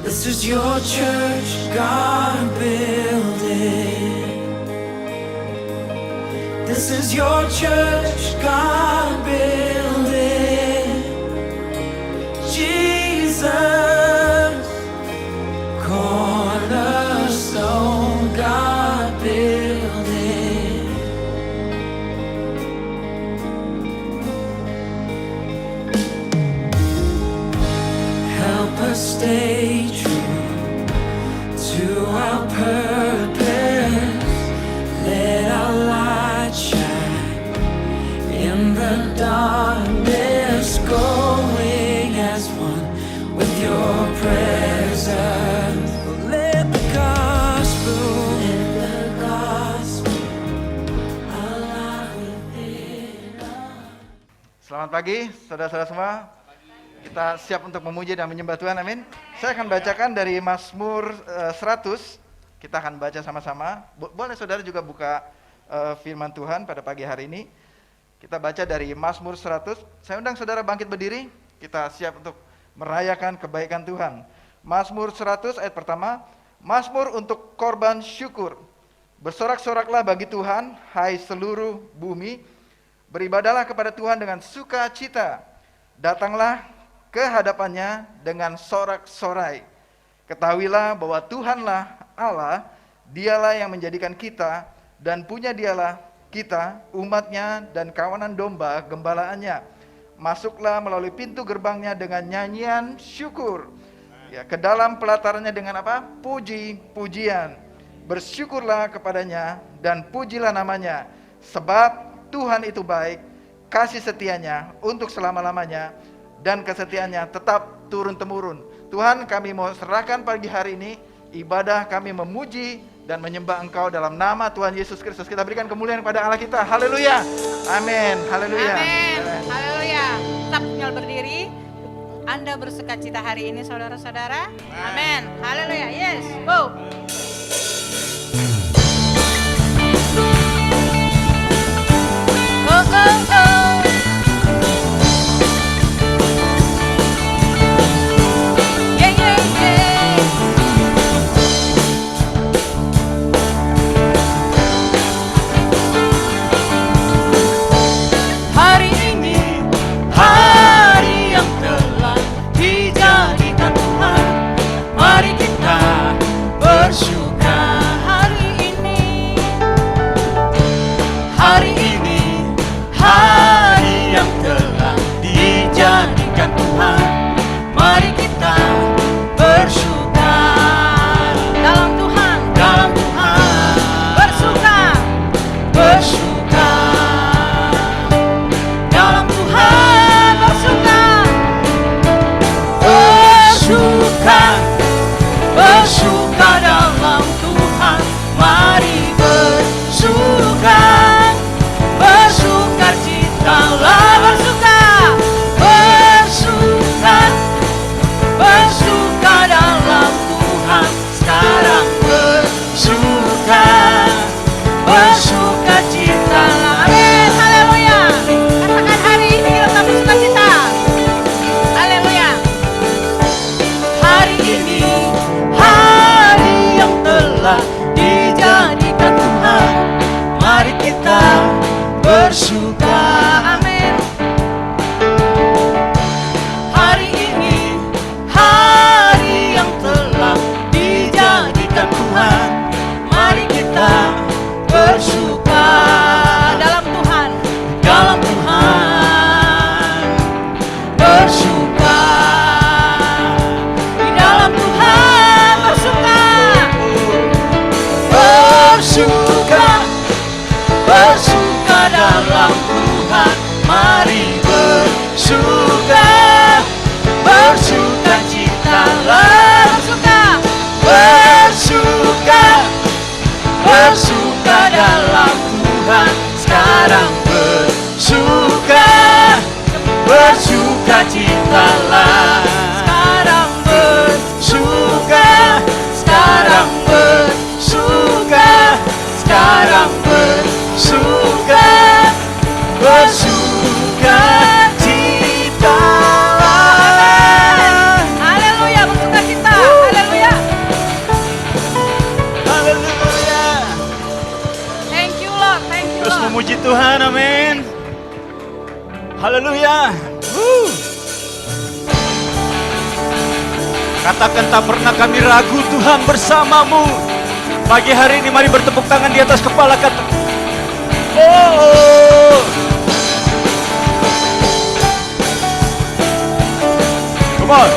This is your church, God build it. This is your church, God build it. Jesus, cornerstone, God build it. Help us stay true to our purpose. Let our light shine in the darkness, going as one with your presence. Let the gospel alive within us. Selamat pagi, saudara-saudara semua. Kita siap untuk memuji dan menyembah Tuhan, amin. Saya akan bacakan dari Mazmur 100. Kita akan baca sama-sama. Boleh saudara juga buka firman Tuhan pada pagi hari ini. Kita baca dari Mazmur 100. Saya undang saudara bangkit berdiri. Kita siap untuk merayakan kebaikan Tuhan. Mazmur 100 ayat pertama. Mazmur untuk korban syukur. Bersorak-soraklah bagi Tuhan, hai seluruh bumi. Beribadahlah kepada Tuhan dengan sukacita. Datanglah ke hadapannya dengan sorak-sorai. Ketahuilah bahwa Tuhanlah Allah, dialah yang menjadikan kita, dan punya dialah kita, umatnya dan kawanan domba gembalaannya. Masuklah melalui pintu gerbangnya dengan nyanyian syukur. Ya, ke dalam pelatarannya dengan apa? Puji-pujian. Bersyukurlah kepadanya dan pujilah namanya. Sebab Tuhan itu baik, kasih setianya untuk selama-lamanya, dan kesetiaannya tetap turun-temurun. Tuhan, kami mau serahkan pagi hari ini ibadah kami memuji dan menyembah Engkau dalam nama Tuhan Yesus Kristus. Kita berikan kemuliaan kepada Allah kita. Haleluya. Amin. Haleluya. Amin. Haleluya. Tetap tinggal berdiri. Anda bersukacita hari ini, saudara-saudara. Amin. Haleluya. Yes. Go. Oh, oh, oh. Haleluya, bersukacita. Haleluya. Katakan tak pernah kami ragu Tuhan bersamamu. Pagi hari ini mari bertepuk tangan di atas kepala kata. Oh. Come on.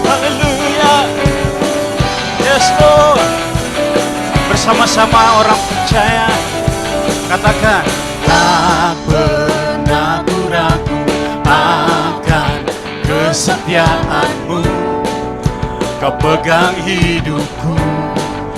Haleluya. Yes Lord. Bersama-sama orang percaya. Katakan. Tak pernah ku ragu akan kesetiaanmu. Kau pegang hidupku,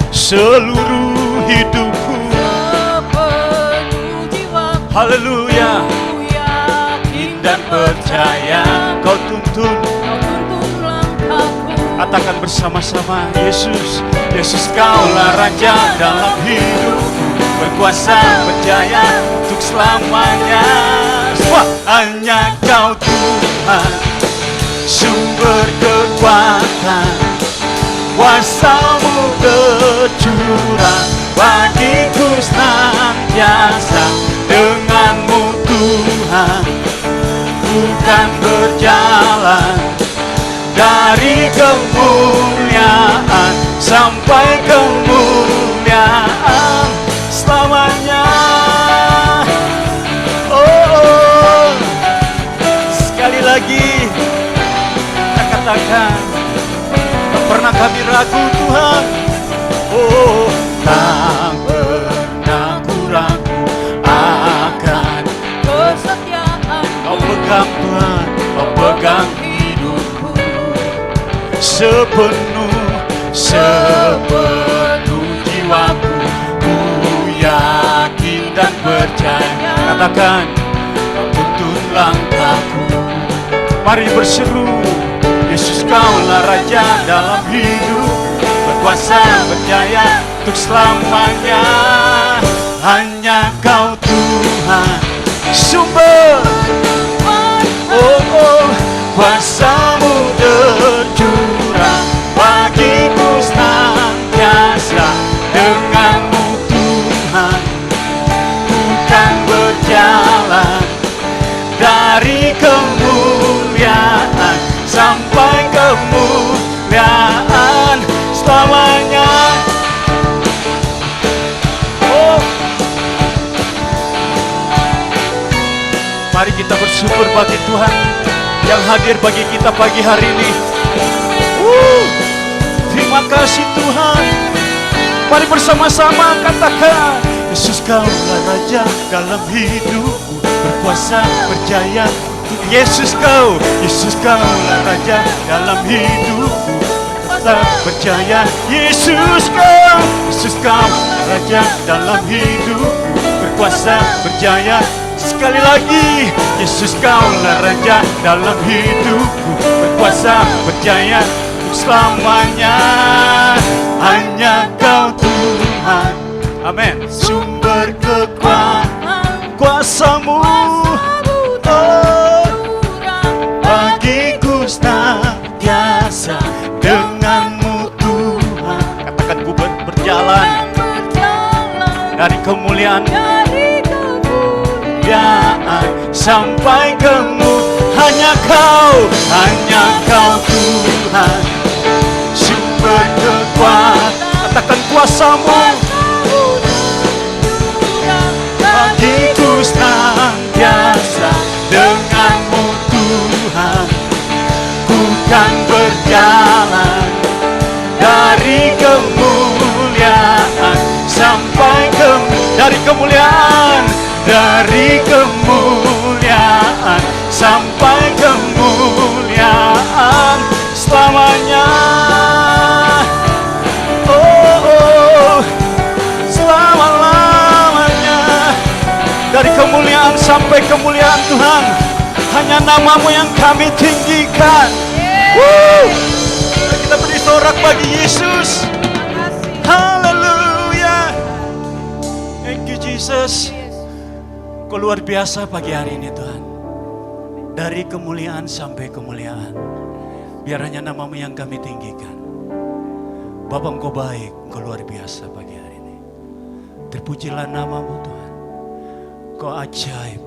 seluruh hidupku. Sepenuh jiwaku Haleluya. ku yakin Dan percaya kau tuntun. Kau tuntun langkahku. Katakan bersama-sama. Yesus, Yesus kaulah Raja dalam hidupku. Berkuasa berjaya untuk selamanya. Semua hanya kau Tuhan, sumber kekuatan. Kuasamu tercurah bagiku senantiasa. Denganmu Tuhan, bukan berjalan dari kemuliaan sampai kemuliaan selamanya. Oh, sekali lagi kita katakan, tak pernah kami ragu Tuhan. Oh, tak pernah ku ragu akan Kesetiaan kau pegang Tuhan, kau pegang hidupku sepenuh jiwaku. Ku yakin dan percaya. Katakan, kau tuntun langkahku. Mari berseru. Yesus kaulah Raja dalam hidup. Berkuasa berjaya untuk selamanya. Hanya kau Tuhan, sumber. Oh, kuasamu tercurah bagiku senantiasa. Denganmu Tuhan, bukan berjalan dari kemuliaan sampai kemuliaan selamanya. Oh, mari kita bersyukur bagi Tuhan yang hadir bagi kita pagi hari ini. Terima kasih Tuhan. Mari bersama-sama katakan, Yesus kaulah Raja dalam hidupku. Berkuasa berjaya. Yesus kaulah Raja dalam hidupku. Berkuasa berjaya. Yesus kau Raja dalam hidupku. Berkuasa berjaya. Sekali lagi, Yesus kaulah Raja dalam hidupku. Berkuasa berjaya untuk selamanya. Hanya kau Tuhan, amin. Sumber kekuatan, kuasamu bagiku senantiasa. Denganmu Tuhan, katakan ku berjalan dari kemuliaan sampai hanya kau Tuhan, sumber kekuatan. Katakan kuasamu bagiku senantiasa. Denganmu Tuhan, ku kan berjalan dari kemuliaan sampai dari kemuliaan sampai kemuliaan selamanya. Oh, selama-lamanya. Dari kemuliaan sampai kemuliaan Tuhan, hanya namamu yang kami tinggikan. Kita beri sorak bagi Yesus. Haleluya. Thank you Jesus. Kau luar biasa pagi hari ini Tuhan. Dari kemuliaan sampai kemuliaan, biar hanya namamu yang kami tinggikan. Bapa Engkau baik, Engkau luar biasa pagi hari ini. Terpujilah namamu Tuhan. Kau ajaib,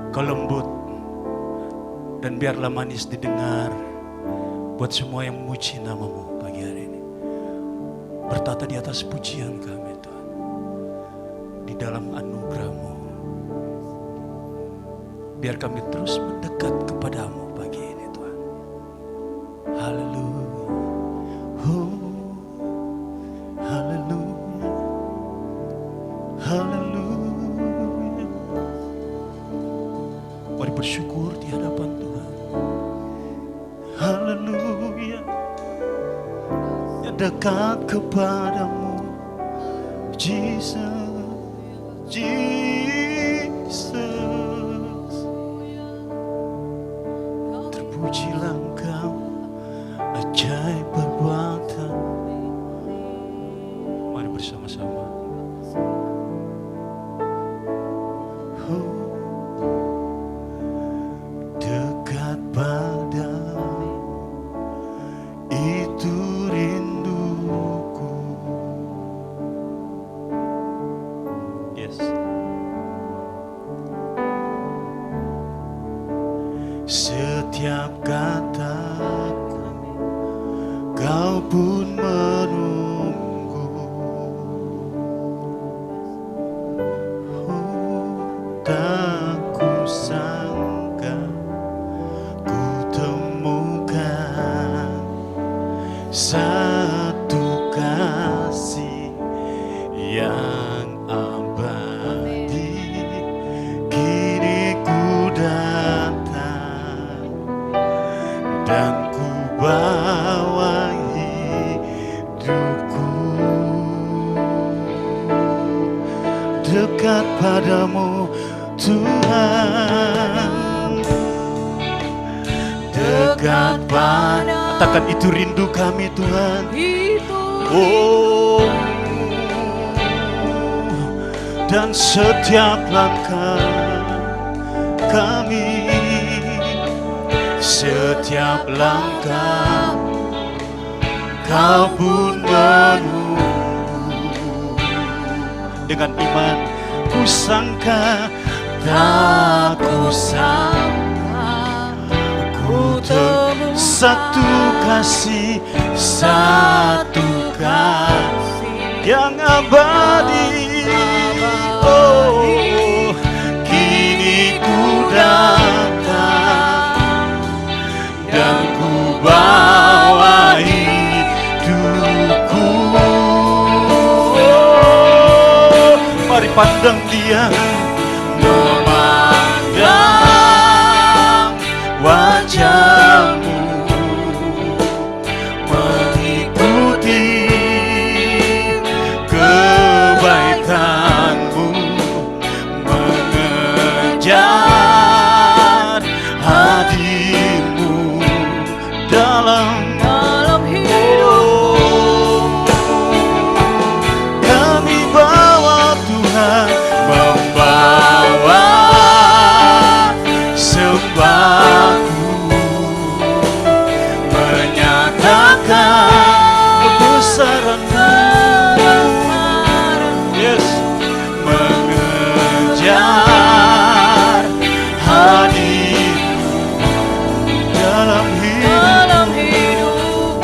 Kau lembut dan biarlah manis didengar buat semua yang memuji nama-Mu pagi hari ini. Bertata di atas pujian kami Tuhan, di dalam anugerah-Mu. Biar kami terus mendekat kepadamu pagi ini Tuhan. Haleluya. Oh, haleluya. Haleluya. Mari bersyukur di hadapan Tuhan. Haleluya. Ya dekat kepadamu Jesus, Jesus. Terpujilah Engkau, ajaib perbuatan. Mari bersama-sama. Dekat padamu, itu rinduku. Yes. Setiap kataku, Kau pun menunggu. Tak kusangka ku temukan satu kasih yang abadi. Kini ku datang dan ku bawa hidupku dekat padamu Tuhan. Dekat padamu, katakan itu rindu kami Tuhan. Oh, dan setiap langkah kami, setiap langkah Kau pun menunggu. Dengan iman ku sangka, tak ku sangka ku temu satu kasih yang abadi. Oh, kini ku datang dan ku bawa hidupku. Oh, mari pandang Dia, memandang wajah-Mu, mengikuti kebaikan-Mu, mengejar hadir-Mu dalam hidup. Kami bawa Tuhan, membawa sembahku, menyatakan kebesaran-Mu. Yes, mengejar hadir-Mu dalam hidup.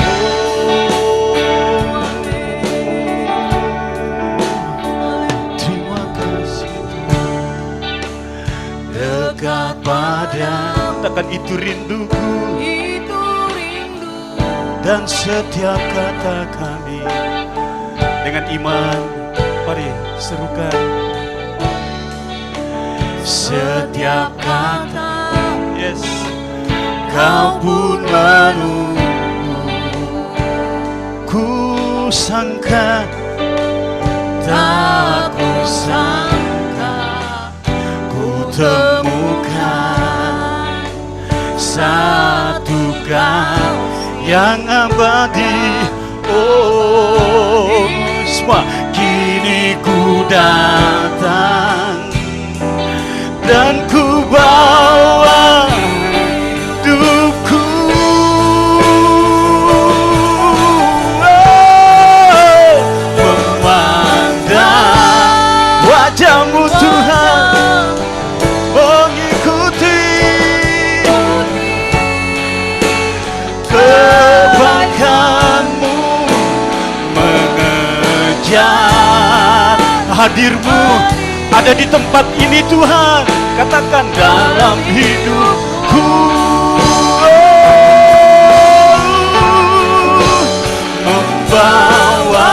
Terima kasih dekat padamu, katakan itu rinduku. Dan setiap kata kami, dengan iman, mari serukan. Setiap kata, yes, Kau pun menunggu. Ku sangka, tak ku sangka ku temukan satu kasih yang abadi. Oh, semua kini ku datang dan ku bawa hidupku. Oh, memandang wajah-Mu Tuhan, mengikuti hadir-Mu ada di tempat ini Tuhan. Katakan dalam hidupku membawa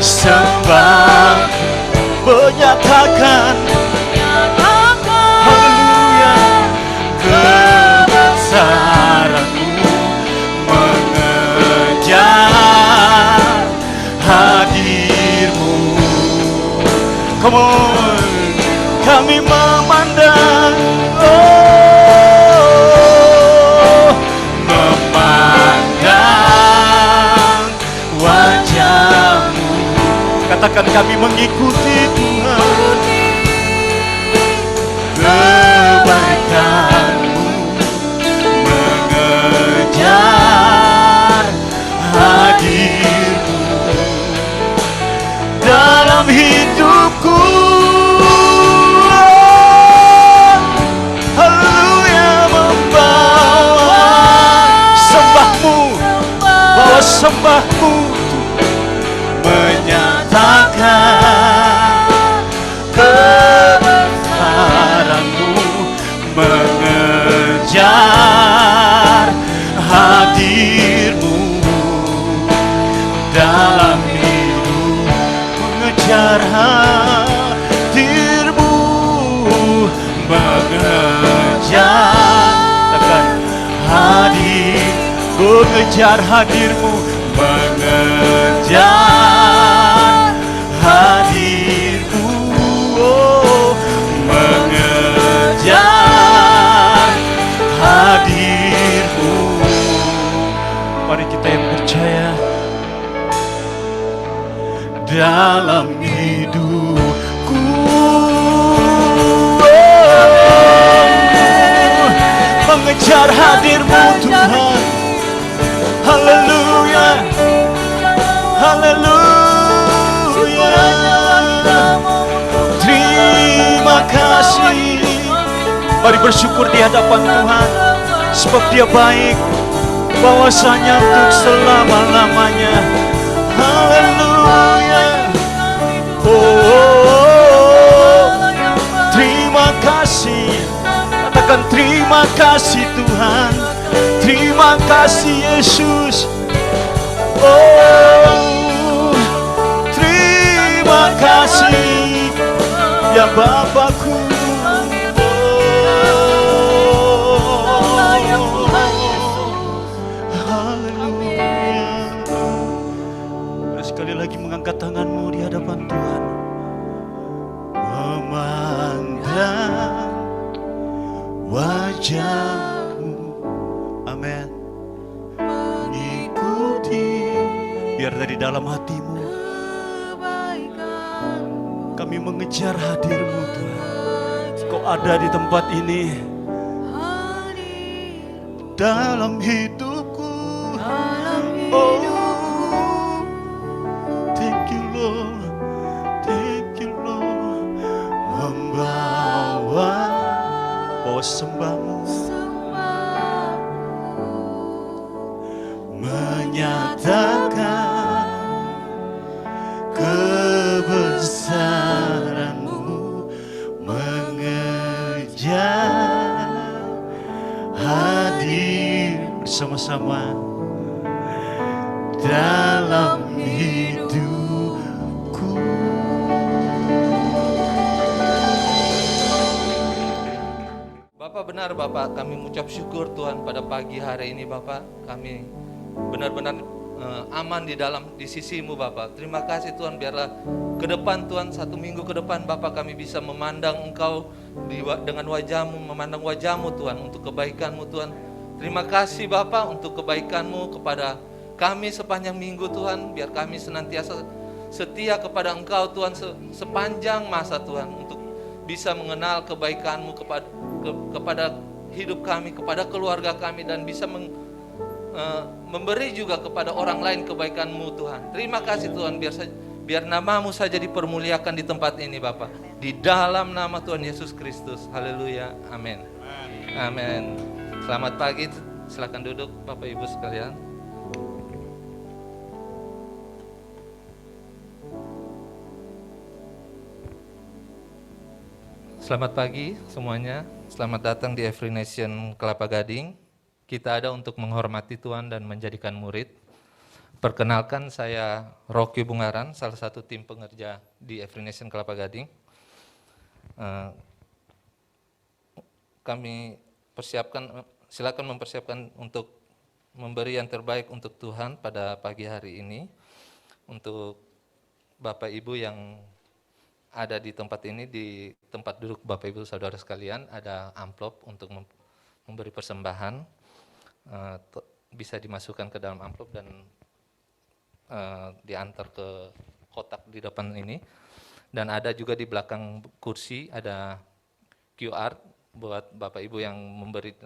sembah, menyatakan haleluya kebesaran-Mu, mengejar hadir-Mu. Come on, kami memandang, memandang wajah-Mu. Katakan kami mengikuti Tuhan, kebaikan-Mu, mengejar hadir-Mu dalam hidupku. Haleluya, membawa sembah-Mu, bawa sembah-Mu, menyatakan kebesaran-Mu, mengejar hadir-Mu dalam hidup, mengejar hadir-Mu, mengejar, katakan hadir, mengejar hadir-Mu, mengejar hadir-Mu, oh, mengejar hadir-Mu. Mari kita yang percaya dalam hidupku, mengejar hadir-Mu Tuhan. Haleluya, haleluya. Terima kasih. Mari bersyukur di hadapan Tuhan, sebab Dia baik, bahwasanya untuk selama-lamanya. Haleluya. Oh, terima kasih. Katakan terima kasih Tuhan, terima kasih Yesus. Oh, terima kasih ya Bapakku. Haleluya. Mari sekali lagi mengangkat tanganmu di hadapan Tuhan, memandang wajah-Mu. Amin. Mengikuti, biar dari dalam hatimu kami mengejar hadir-Mu Tuhan. Kau ada di tempat ini, dalam hidupku. Oh, thank you Lord, thank you Lord. Membawa sembah-Mu, menyatakan kebesaran-Mu, mengejar hadir bersama-sama dalam hidupku. Bapak, benar Bapak, kami mengucap syukur Tuhan pada pagi hari ini Bapak. Kami benar-benar aman di sisi-Mu Bapak. Terima kasih Tuhan, biarlah ke depan Tuhan, 1 minggu ke depan Bapak kami bisa memandang Engkau dengan wajah-Mu, memandang wajah-Mu Tuhan, untuk kebaikan-Mu Tuhan. Terima kasih Bapak untuk kebaikan-Mu kepada kami sepanjang minggu Tuhan. Biar kami senantiasa setia kepada Engkau Tuhan sepanjang masa Tuhan, untuk bisa mengenal kebaikan-Mu kepada hidup kami, kepada keluarga kami, dan bisa memberi juga kepada orang lain kebaikan-Mu Tuhan. Terima kasih Tuhan, biar nama-Mu saja dipermuliakan di tempat ini Bapak. Di dalam nama Tuhan Yesus Kristus. Haleluya. Amin. Amin. Selamat pagi. Silakan duduk Bapak Ibu sekalian. Selamat pagi semuanya, selamat datang di Every Nation Kelapa Gading. Kita ada untuk menghormati Tuhan dan menjadikan murid. Perkenalkan, saya Rocky Bungaran, salah satu tim pengerja di Every Nation Kelapa Gading. Kami silakan mempersiapkan untuk memberi yang terbaik untuk Tuhan pada pagi hari ini. Untuk Bapak Ibu yang ada di tempat ini, di tempat duduk Bapak Ibu Saudara sekalian, ada amplop untuk memberi persembahan. Bisa dimasukkan ke dalam amplop dan diantar ke kotak di depan ini. Dan ada juga di belakang kursi ada QR buat Bapak Ibu yang memberi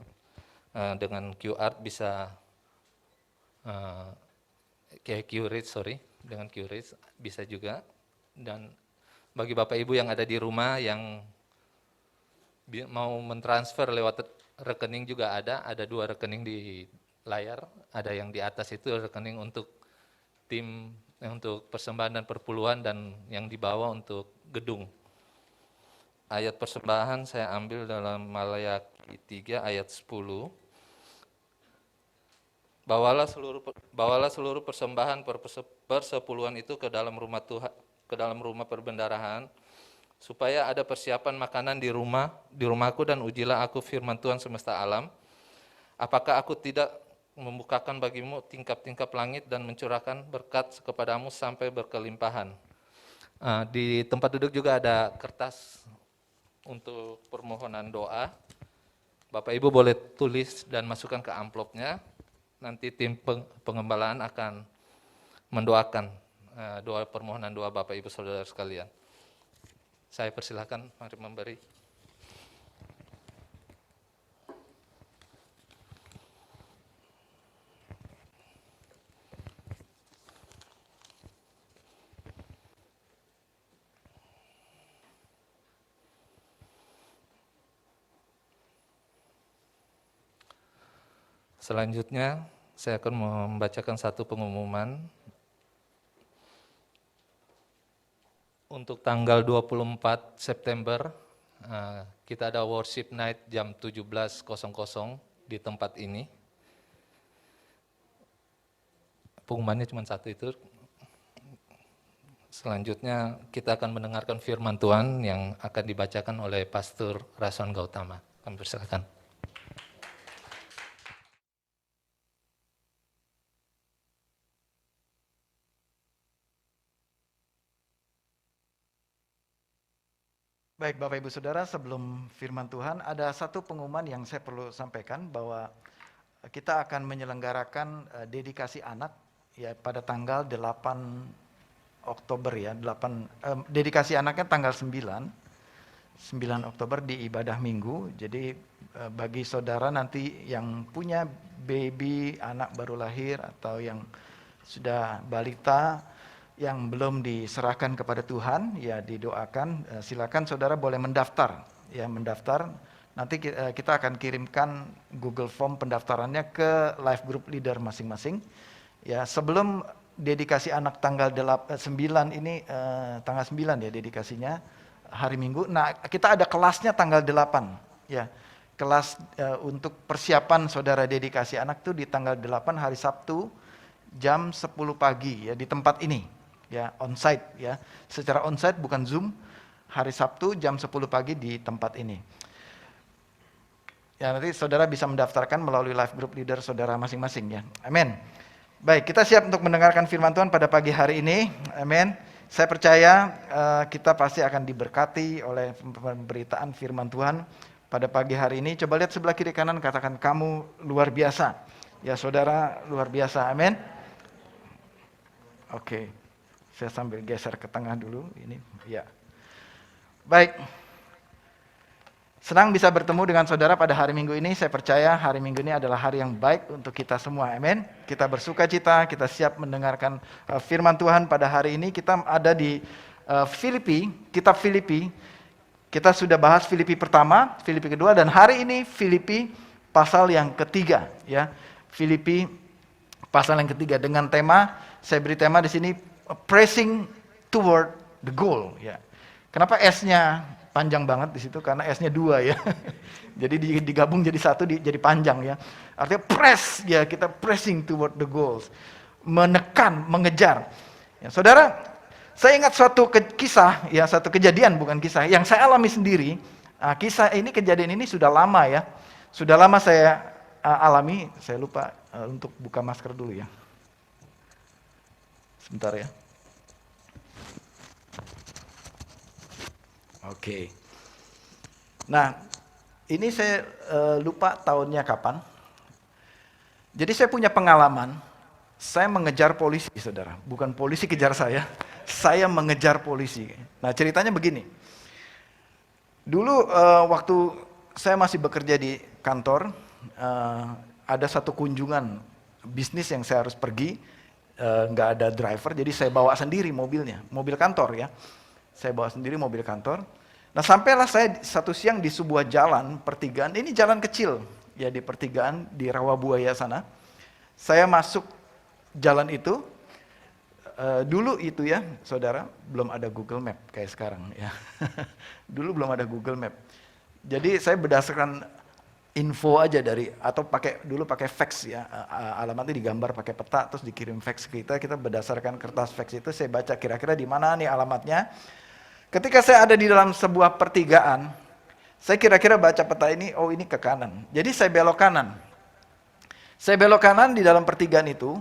dengan QR bisa kayak dengan QRate bisa juga. Dan bagi Bapak Ibu yang ada di rumah yang mau mentransfer lewat rekening juga ada 2 rekening di layar, ada yang di atas itu rekening untuk tim untuk persembahan dan perpuluhan, dan yang di bawah untuk gedung. Ayat persembahan saya ambil dalam Malayaki 3 ayat 10. Bawalah seluruh persembahan persepuluhan itu ke dalam rumah Tuhan, ke dalam rumah perbendaharaan, supaya ada persiapan makanan di rumahku, dan ujilah aku firman Tuhan semesta alam. Apakah aku tidak membukakan bagimu tingkap-tingkap langit dan mencurahkan berkat kepadamu sampai berkelimpahan. Di tempat duduk juga ada kertas untuk permohonan doa. Bapak Ibu boleh tulis dan masukkan ke amplopnya. Nanti tim pengembalaan akan mendoakan doa permohonan doa Bapak Ibu Saudara sekalian. Saya persilahkan, mari memberi. Selanjutnya, saya akan membacakan satu pengumuman. Untuk tanggal 24 September, kita ada worship night jam 17.00 di tempat ini. Pengumumannya cuma satu itu. Selanjutnya, kita akan mendengarkan firman Tuhan yang akan dibacakan oleh Pastor Rason Gautama. Kami persilakan. Baik Bapak Ibu Saudara, sebelum firman Tuhan ada satu pengumuman yang saya perlu sampaikan, bahwa kita akan menyelenggarakan dedikasi anak ya pada tanggal 8 Oktober ya, dedikasi anaknya tanggal 9 Oktober di ibadah minggu. Jadi bagi saudara nanti yang punya baby, anak baru lahir, atau yang sudah balita yang belum diserahkan kepada Tuhan, ya didoakan. Silakan saudara boleh mendaftar, ya mendaftar. Nanti kita akan kirimkan Google Form pendaftarannya ke life group leader masing-masing. Ya sebelum dedikasi anak tanggal 9 ini, tanggal 9 ya dedikasinya, hari Minggu. Nah kita ada kelasnya tanggal 8, ya kelas untuk persiapan saudara dedikasi anak tuh di tanggal 8 hari Sabtu jam 10 pagi ya di tempat ini. Ya onsite ya, secara onsite bukan Zoom, hari Sabtu jam 10 pagi di tempat ini. Ya nanti saudara bisa mendaftarkan melalui live group leader saudara masing-masing ya. Amin. Baik, kita siap untuk mendengarkan firman Tuhan pada pagi hari ini. Amin. Saya percaya kita pasti akan diberkati oleh pemberitaan firman Tuhan pada pagi hari ini. Coba lihat sebelah kiri kanan, katakan kamu luar biasa. Ya saudara luar biasa. Amin. Oke. Saya sambil geser ke tengah dulu ini, ya. Baik. Senang bisa bertemu dengan saudara pada hari Minggu ini. Saya percaya hari Minggu ini adalah hari yang baik untuk kita semua. Amin. Kita bersuka cita, kita siap mendengarkan firman Tuhan pada hari ini. Kita ada di Filipi, kitab Filipi. Kita sudah bahas Filipi pertama, Filipi kedua, dan hari ini Filipi pasal yang ketiga, ya. Filipi pasal yang ketiga dengan tema, saya beri tema di sini, pressing toward the goal. Ya. Kenapa S-nya panjang banget di situ karena S-nya 2 ya. Jadi digabung jadi satu, jadi panjang ya. Artinya press ya, kita pressing toward the goals. Menekan, mengejar. Ya, saudara, saya ingat suatu kisah ya, satu kejadian bukan kisah yang saya alami sendiri. Kisah ini, kejadian ini sudah lama ya. Sudah lama saya alami. Saya lupa untuk buka masker dulu ya. Sebentar ya. Oke. Nah, ini saya lupa tahunnya kapan. Jadi saya punya pengalaman, saya mengejar polisi, saudara. Bukan polisi kejar saya mengejar polisi. Nah, ceritanya begini. Dulu waktu saya masih bekerja di kantor, ada satu kunjungan bisnis yang saya harus pergi, nggak ada driver, jadi saya bawa sendiri mobilnya, mobil kantor ya. Saya bawa sendiri mobil kantor. Nah, sampailah saya satu siang di sebuah jalan pertigaan. Ini jalan kecil ya, di pertigaan di Rawabuaya sana. Saya masuk jalan itu. Dulu itu ya, saudara, belum ada Google Map kayak sekarang ya. Dulu belum ada Google Map. Jadi saya berdasarkan info aja atau dulu pakai fax ya, alamatnya digambar pakai peta terus dikirim fax ke kita berdasarkan kertas fax itu saya baca kira-kira di mana nih alamatnya. Ketika saya ada di dalam sebuah pertigaan, saya kira-kira baca peta ini, oh ini ke kanan. Jadi saya belok kanan. Saya belok kanan di dalam pertigaan itu.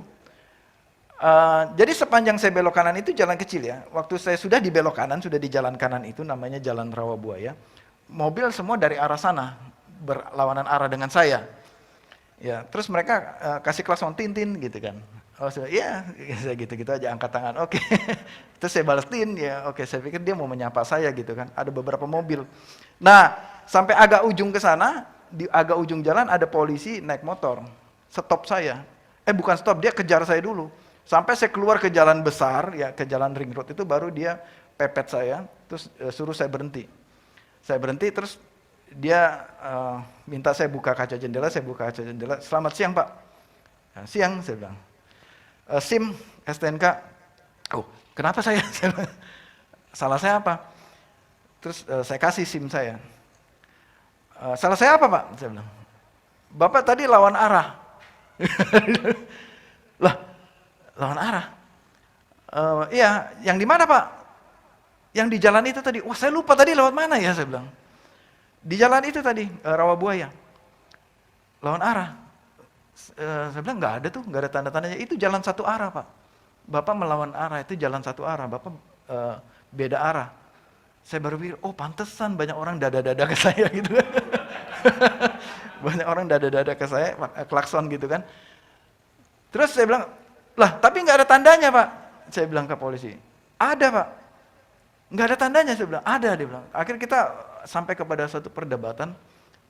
Jadi sepanjang saya belok kanan itu jalan kecil ya. Waktu saya sudah di belok kanan, sudah di jalan kanan itu namanya Jalan Rawabuaya. Mobil semua dari arah sana berlawanan arah dengan saya. Ya, terus mereka kasih klakson tintin gitu kan. Oh, ya, saya gitu-gitu aja angkat tangan. Oke. Terus saya balas tin ya. Oke, saya pikir dia mau menyapa saya gitu kan. Ada beberapa mobil. Nah, sampai agak ujung ke sana, di agak ujung jalan ada polisi naik motor. Stop saya. Bukan stop, dia kejar saya dulu. Sampai saya keluar ke jalan besar ya, ke jalan ring road itu baru dia pepet saya, terus suruh saya berhenti. Saya berhenti terus dia minta saya buka kaca jendela, saya buka kaca jendela. Selamat siang, Pak. Nah, siang, saya bilang. SIM, STNK. Oh, kenapa saya? Salah saya apa? Terus saya kasih SIM saya. Salah saya apa, Pak? Saya bilang. Bapak tadi lawan arah. Lah, lawan arah? Iya, yang di mana, Pak? Yang di jalan itu tadi. Wah, saya lupa tadi lewat mana ya, saya bilang. Di jalan itu tadi, Rawabuaya. Lawan arah. Saya bilang nggak ada tuh, nggak ada tanda-tandanya. Itu jalan satu arah, Pak. Bapak melawan arah, itu jalan satu arah. Bapak beda arah. Saya baru pikir, oh pantesan banyak orang dada-dada ke saya gitu. Banyak orang dada-dada ke saya, klakson gitu kan. Terus saya bilang, lah tapi nggak ada tandanya, Pak. Saya bilang ke polisi, ada, Pak. Nggak ada tandanya, saya bilang, ada, dia bilang. Akhirnya kita sampai kepada suatu perdebatan.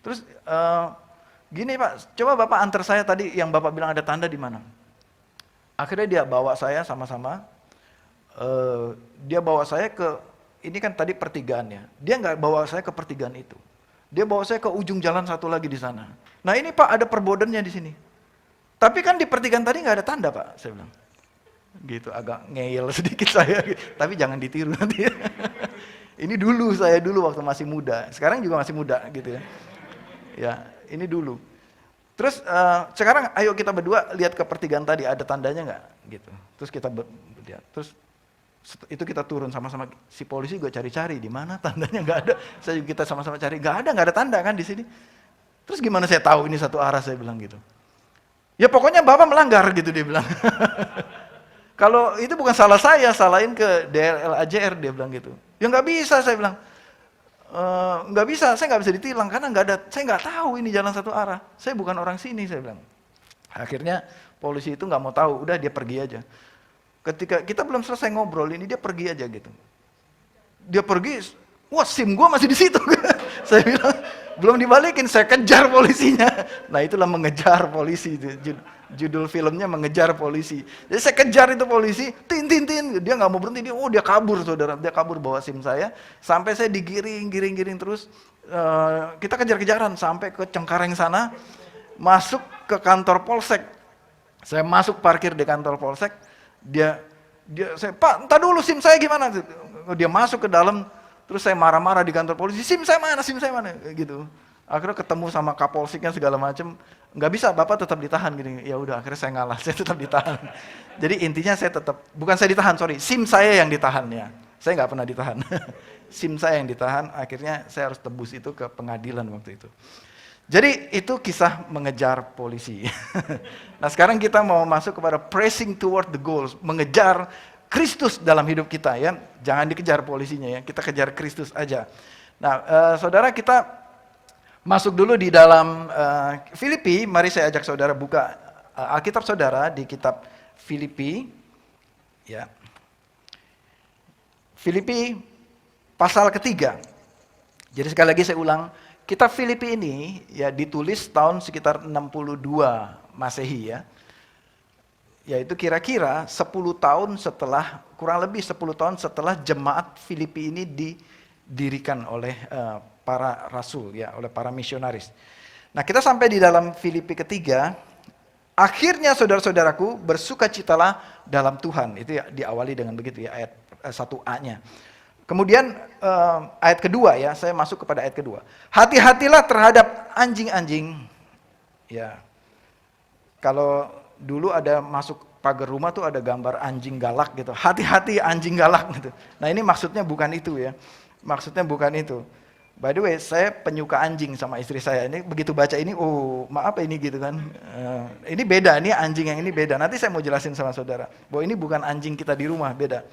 Terus gini, Pak, coba Bapak antar saya tadi yang Bapak bilang ada tanda di mana. Akhirnya dia bawa saya sama-sama. Dia bawa saya ke, ini kan tadi pertigaannya. Dia nggak bawa saya ke pertigaan itu. Dia bawa saya ke ujung jalan satu lagi di sana. Nah ini Pak, ada perbodennya di sini. Tapi kan di pertigaan tadi nggak ada tanda, Pak, saya bilang. Gitu, agak ngeyel sedikit saya. Tapi jangan ditiru nanti. Ini dulu, saya dulu waktu masih muda. Sekarang juga masih muda gitu ya. Ya, ini dulu. Terus sekarang ayo kita berdua lihat ke pertigaan tadi, ada tandanya nggak? Gitu. Terus kita lihat. Terus itu kita turun sama-sama, si polisi gue cari-cari di mana tandanya, nggak ada. Kita sama-sama cari, nggak ada tanda kan di sini. Terus gimana saya tahu ini satu arah, saya bilang gitu. Ya pokoknya Bapak melanggar gitu, dia bilang. Kalau itu bukan salah saya, salahin ke DRL AJR, dia bilang gitu. Ya nggak bisa, saya bilang. Nggak bisa, saya nggak bisa ditilang karena nggak ada, saya nggak tahu ini jalan satu arah. Saya bukan orang sini, saya bilang. Akhirnya polisi itu nggak mau tahu, udah dia pergi aja. Ketika kita belum selesai ngobrol ini, dia pergi aja gitu. Dia pergi, wah SIM gua masih di situ. Saya bilang, belum dibalikin, saya kejar polisinya. Nah itulah mengejar polisi, judul filmnya Mengejar Polisi. Jadi saya kejar itu polisi, tin, dia nggak mau berhenti, dia kabur, saudara, dia kabur bawa SIM saya, sampai saya digiring terus, kita kejar-kejaran sampai ke Cengkareng sana, masuk ke kantor Polsek. Saya masuk parkir di kantor Polsek, saya, Pak, entar dulu SIM saya gimana? Dia masuk ke dalam, Terus saya marah-marah di kantor polisi, SIM saya mana, gitu. Akhirnya ketemu sama kapolseknya segala macam, nggak bisa, Bapak tetap ditahan gini. Ya udah, akhirnya saya ngalah, saya tetap ditahan. Jadi intinya saya tetap, bukan saya ditahan, sorry, SIM saya yang ditahan ya. Saya nggak pernah ditahan. SIM saya yang ditahan, akhirnya saya harus tebus itu ke pengadilan waktu itu. Jadi itu kisah mengejar polisi. Nah sekarang kita mau masuk kepada pressing toward the goals, mengejar Kristus dalam hidup kita ya. Jangan dikejar polisinya ya, kita kejar Kristus aja. Nah saudara, kita masuk dulu di dalam Filipi. Mari saya ajak saudara buka Alkitab saudara di kitab Filipi. Ya. Filipi pasal ketiga. Jadi sekali lagi saya ulang, kitab Filipi ini ya ditulis tahun sekitar 62 Masehi ya. Yaitu kira-kira 10 tahun setelah, kurang lebih 10 tahun setelah jemaat Filipi ini didirikan oleh para rasul ya, oleh para misionaris. Nah, kita sampai di dalam Filipi ketiga. Akhirnya saudara-saudaraku, bersukacitalah dalam Tuhan. Itu ya diawali dengan begitu ya, ayat 1a-nya. Kemudian ayat kedua ya, saya masuk kepada ayat kedua. Hati-hatilah terhadap anjing-anjing. Ya. Kalau dulu ada masuk pagar rumah tuh ada gambar anjing galak gitu. Hati-hati anjing galak gitu. Nah, ini maksudnya bukan itu ya. Maksudnya bukan itu. By the way, saya penyuka anjing sama istri saya. Ini begitu baca ini, oh maaf ini gitu kan. Ini beda, ini anjing yang ini beda. Nanti saya mau jelasin sama saudara. Bahwa ini bukan anjing kita di rumah, beda.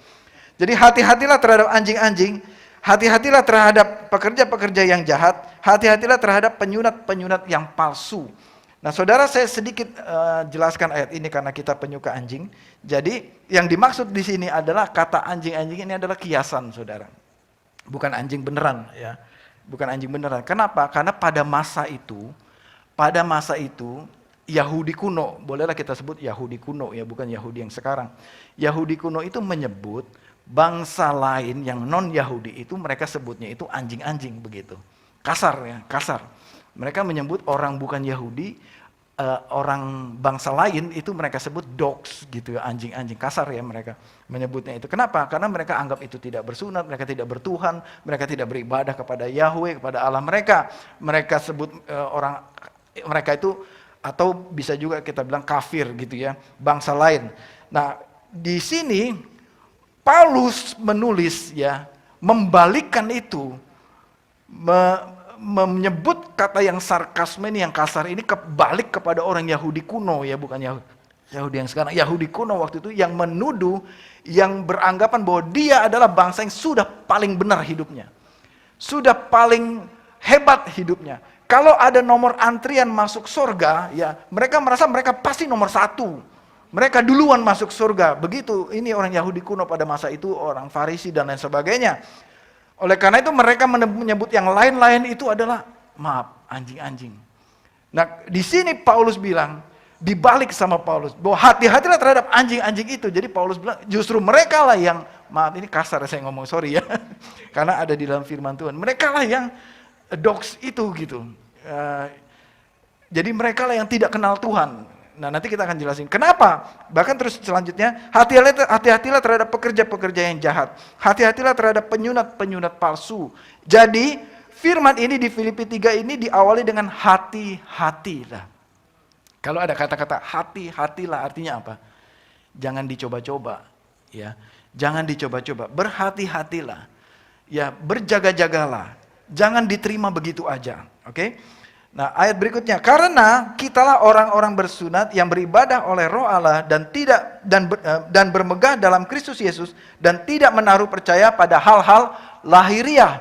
Jadi hati-hatilah terhadap anjing-anjing, hati-hatilah terhadap pekerja-pekerja yang jahat, hati-hatilah terhadap penyunat-penyunat yang palsu. Nah saudara, saya sedikit jelaskan ayat ini karena kita penyuka anjing. Jadi yang dimaksud di sini adalah kata anjing-anjing ini adalah kiasan saudara. Bukan anjing beneran ya. Bukan anjing beneran. Kenapa? Karena pada masa itu Yahudi kuno, bolehlah kita sebut Yahudi kuno ya, bukan Yahudi yang sekarang. Yahudi kuno itu menyebut bangsa lain yang non-Yahudi itu mereka sebutnya itu anjing-anjing begitu. Kasar ya, kasar. Mereka menyebut orang bukan Yahudi, orang bangsa lain itu mereka sebut dogs gitu ya, anjing-anjing. Kasar ya mereka menyebutnya itu. Kenapa? Karena mereka anggap itu tidak bersunat, mereka tidak bertuhan, mereka tidak beribadah kepada Yahweh, kepada Allah mereka. Mereka sebut orang mereka itu, atau bisa juga kita bilang kafir gitu ya, bangsa lain. Nah, di sini Paulus menulis ya, membalikkan itu, menyebut kata yang sarkasme ini, yang kasar ini kebalik kepada orang Yahudi kuno ya, bukan Yahudi yang sekarang. Yahudi kuno waktu itu yang menuduh, yang beranggapan bahwa dia adalah bangsa yang sudah paling benar hidupnya. Sudah paling hebat hidupnya. Kalau ada nomor antrian masuk surga, ya mereka merasa mereka pasti nomor 1. Mereka duluan masuk surga. Begitu ini orang Yahudi kuno pada masa itu, orang Farisi dan lain sebagainya. Oleh karena itu mereka menyebut yang lain-lain itu adalah, maaf, anjing-anjing. Nah di sini Paulus bilang, dibalik sama Paulus, bahwa hati-hatilah terhadap anjing-anjing itu. Jadi Paulus bilang, justru mereka lah yang, maaf ini kasar saya ngomong, sorry ya. Karena ada di dalam firman Tuhan. Mereka lah yang dogs itu gitu. Jadi mereka lah yang tidak kenal Tuhan. Nah nanti kita akan jelasin kenapa. Bahkan terus selanjutnya, hati-hatilah terhadap pekerja-pekerja yang jahat. Hati-hatilah terhadap penyunat-penyunat palsu. Jadi firman ini di Filipi 3 ini diawali dengan hati-hatilah. Kalau ada kata-kata hati-hatilah artinya apa? Jangan dicoba-coba, ya. Jangan dicoba-coba, berhati-hatilah. Ya, berjaga-jagalah. Jangan diterima begitu aja, oke? Nah, ayat berikutnya, karena kitalah orang-orang bersunat yang beribadah oleh Roh Allah dan bermegah dalam Kristus Yesus dan tidak menaruh percaya pada hal-hal lahiriah.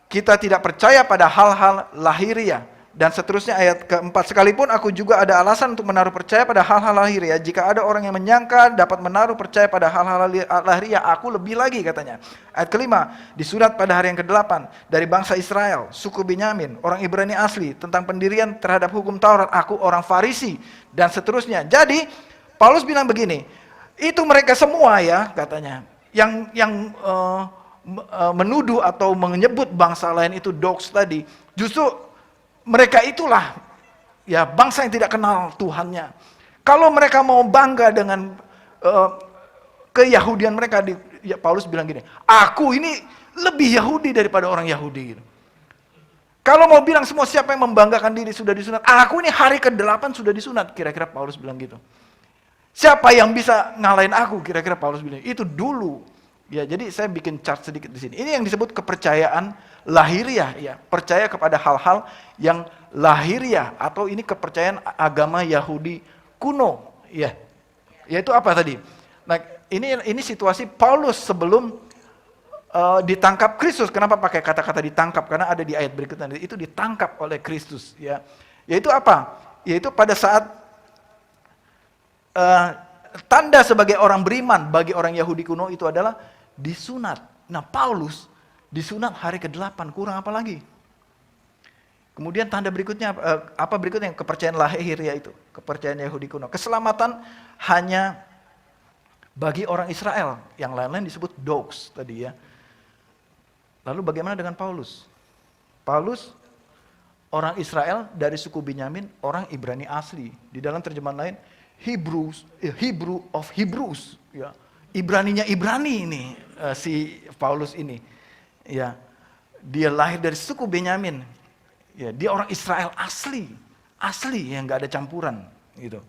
Kita tidak percaya pada hal-hal lahiriah. Dan seterusnya ayat keempat, sekalipun aku juga ada alasan untuk menaruh percaya pada hal-hal lahiriah. Jika ada orang yang menyangka dapat menaruh percaya pada hal-hal lahiriah, aku lebih lagi katanya. Ayat kelima, disunat pada hari yang ke-8 dari bangsa Israel, suku Benyamin, orang Ibrani asli, tentang pendirian terhadap hukum Taurat, aku orang Farisi, dan seterusnya. Jadi Paulus bilang begini, itu mereka semua ya katanya, yang menuduh atau menyebut bangsa lain itu dogs tadi, justru mereka itulah ya bangsa yang tidak kenal Tuhannya. Kalau mereka mau bangga dengan keyahudian mereka, ya Paulus bilang gini, aku ini lebih Yahudi daripada orang Yahudi gitu. Kalau mau bilang semua siapa yang membanggakan diri sudah disunat, aku ini hari ke-8 sudah disunat, kira-kira Paulus bilang gitu. Siapa yang bisa ngalahin aku, kira-kira Paulus bilang. Itu dulu. Ya, jadi saya bikin chart sedikit di sini. Ini yang disebut kepercayaan lahiriah, ya. Percaya kepada hal-hal yang lahiriah, atau ini kepercayaan agama Yahudi kuno, ya. Yaitu apa tadi? Nah, ini situasi Paulus sebelum ditangkap Kristus. Kenapa pakai kata-kata ditangkap? Karena ada di ayat berikutnya, itu ditangkap oleh Kristus, ya. Yaitu apa? Yaitu pada saat tanda sebagai orang beriman bagi orang Yahudi kuno itu adalah disunat. Nah, Paulus disunat hari ke-8, kurang apa lagi? Kemudian tanda berikutnya, apa berikutnya? Kepercayaan lahiriah itu, kepercayaan Yahudi kuno. Keselamatan hanya bagi orang Israel, yang lain-lain disebut dogs tadi, ya. Lalu bagaimana dengan Paulus? Paulus orang Israel dari suku Benyamin, orang Ibrani asli. Di dalam terjemahan lain, Hebrew of Hebrews, ya. Ibraninya Ibrani ini, si Paulus ini, ya. Dia lahir dari suku Benyamin, ya. Dia orang Israel asli yang nggak ada campuran, gitu.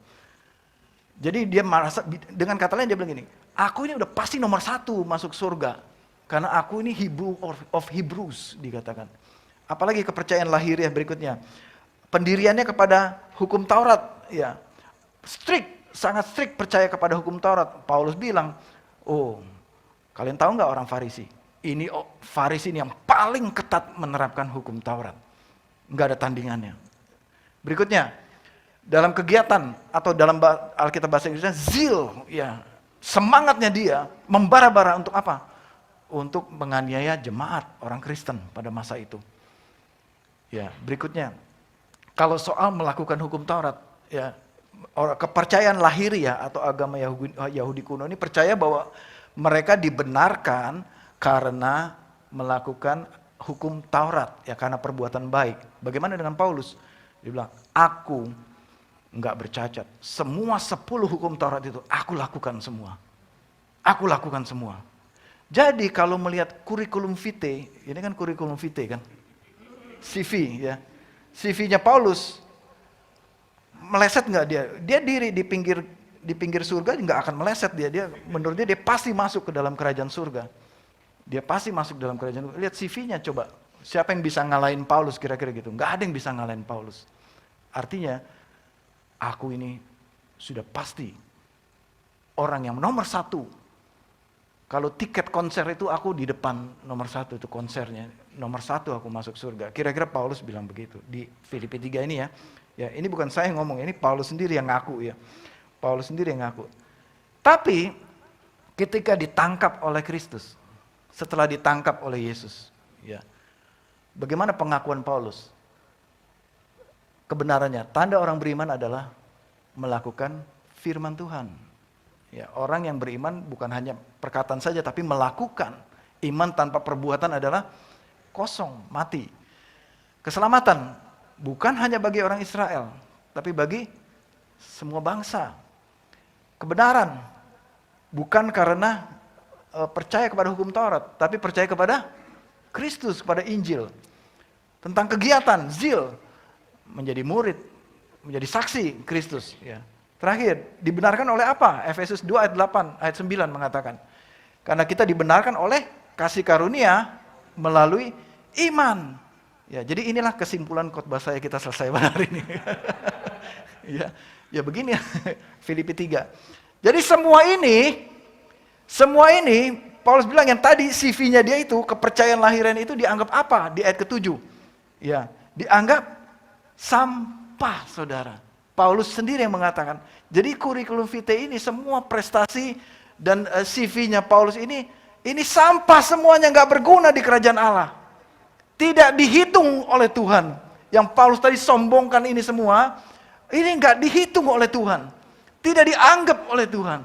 Jadi dia merasa, dengan kata lain dia bilang gini, aku ini udah pasti nomor 1 masuk surga, karena aku ini Hebrew of Hebrews, dikatakan. Apalagi kepercayaan lahiriah berikutnya, pendiriannya kepada hukum Taurat, ya. Sangat strict percaya kepada hukum Taurat. Paulus bilang, oh, kalian tahu nggak orang Farisi? Ini Farisi ini yang paling ketat menerapkan hukum Taurat. Nggak ada tandingannya. Berikutnya, dalam kegiatan atau dalam Alkitab bahasa Inggrisnya, zeal, ya, semangatnya dia membara-bara untuk apa? Untuk menganiaya jemaat orang Kristen pada masa itu. Ya, berikutnya, kalau soal melakukan hukum Taurat, ya, kepercayaan lahiriah atau agama Yahudi kuno ini percaya bahwa mereka dibenarkan karena melakukan hukum Taurat, ya, karena perbuatan baik. Bagaimana dengan Paulus? Dia bilang, aku nggak bercacat. Semua 10 hukum Taurat itu aku lakukan semua. Aku lakukan semua. Jadi kalau melihat kurikulum vitae, ini kan kurikulum vitae kan, CV, ya, CV-nya Paulus, meleset nggak dia? Dia diri di pinggir surga nggak akan meleset dia. Menurut dia pasti masuk ke dalam kerajaan surga. Dia pasti masuk dalam kerajaan surga. Lihat CV-nya coba. Siapa yang bisa ngalahin Paulus kira-kira gitu? Nggak ada yang bisa ngalahin Paulus. Artinya, aku ini sudah pasti orang yang nomor 1. Kalau tiket konser itu aku di depan nomor 1 itu konsernya. Nomor 1 aku masuk surga. Kira-kira Paulus bilang begitu di Filipi 3 ini, ya. Ya, ini bukan saya yang ngomong, ini Paulus sendiri yang ngaku, ya. Paulus sendiri yang ngaku. Tapi ketika ditangkap oleh Kristus, setelah ditangkap oleh Yesus, ya. Bagaimana pengakuan Paulus? Kebenarannya, tanda orang beriman adalah melakukan firman Tuhan. Ya, orang yang beriman bukan hanya perkataan saja, tapi melakukan. Iman tanpa perbuatan adalah kosong, mati. Keselamatan bukan hanya bagi orang Israel, tapi bagi semua bangsa. Kebenaran bukan karena percaya kepada hukum Taurat, tapi percaya kepada Kristus, kepada Injil. Tentang kegiatan, zeal, menjadi murid, menjadi saksi Kristus. Ya. Terakhir, dibenarkan oleh apa? Efesus 2 ayat 8, ayat 9 mengatakan. Karena kita dibenarkan oleh kasih karunia melalui iman. Ya, jadi inilah kesimpulan khotbah saya, kita selesai pada hari ini. ya begini ya, Filipi 3. Jadi semua ini Paulus bilang yang tadi CV-nya dia itu, kepercayaan lahiran itu dianggap apa? Di ayat ke-7. Ya, dianggap sampah, saudara. Paulus sendiri yang mengatakan. Jadi kurikulum vitae ini, semua prestasi dan CV-nya Paulus ini sampah semuanya, nggak berguna di kerajaan Allah. Tidak dihitung oleh Tuhan. Yang Paulus tadi sombongkan ini semua, ini nggak dihitung oleh Tuhan. Tidak dianggap oleh Tuhan.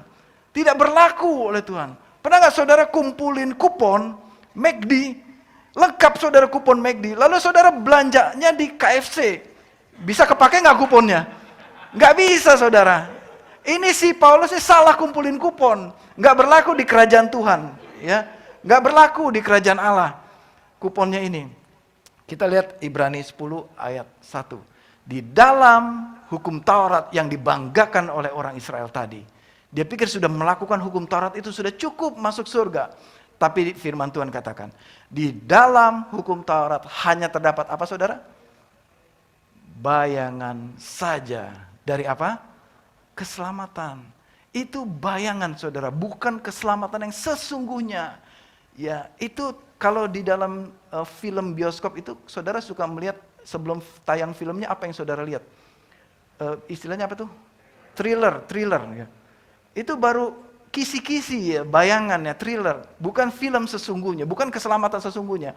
Tidak berlaku oleh Tuhan. Pernah nggak saudara kumpulin kupon McD, lengkap saudara kupon McD, lalu saudara belanjanya di KFC, bisa kepake nggak kuponnya? Nggak bisa, saudara. Ini si Paulus salah kumpulin kupon, nggak berlaku di kerajaan Tuhan, ya. Nggak berlaku di kerajaan Allah kuponnya ini. Kita lihat Ibrani 10 ayat 1. Di dalam hukum Taurat yang dibanggakan oleh orang Israel tadi, dia pikir sudah melakukan hukum Taurat itu sudah cukup masuk surga. Tapi firman Tuhan katakan, di dalam hukum Taurat hanya terdapat apa saudara? Bayangan saja. Dari apa? Keselamatan. Itu bayangan saudara, bukan keselamatan yang sesungguhnya. Ya, itu kalau di dalam film bioskop itu saudara suka melihat sebelum tayang filmnya apa yang saudara lihat? Istilahnya apa tuh? Thriller ya. Itu baru kisi-kisi ya, bayangannya, thriller. Bukan film sesungguhnya, bukan keselamatan sesungguhnya.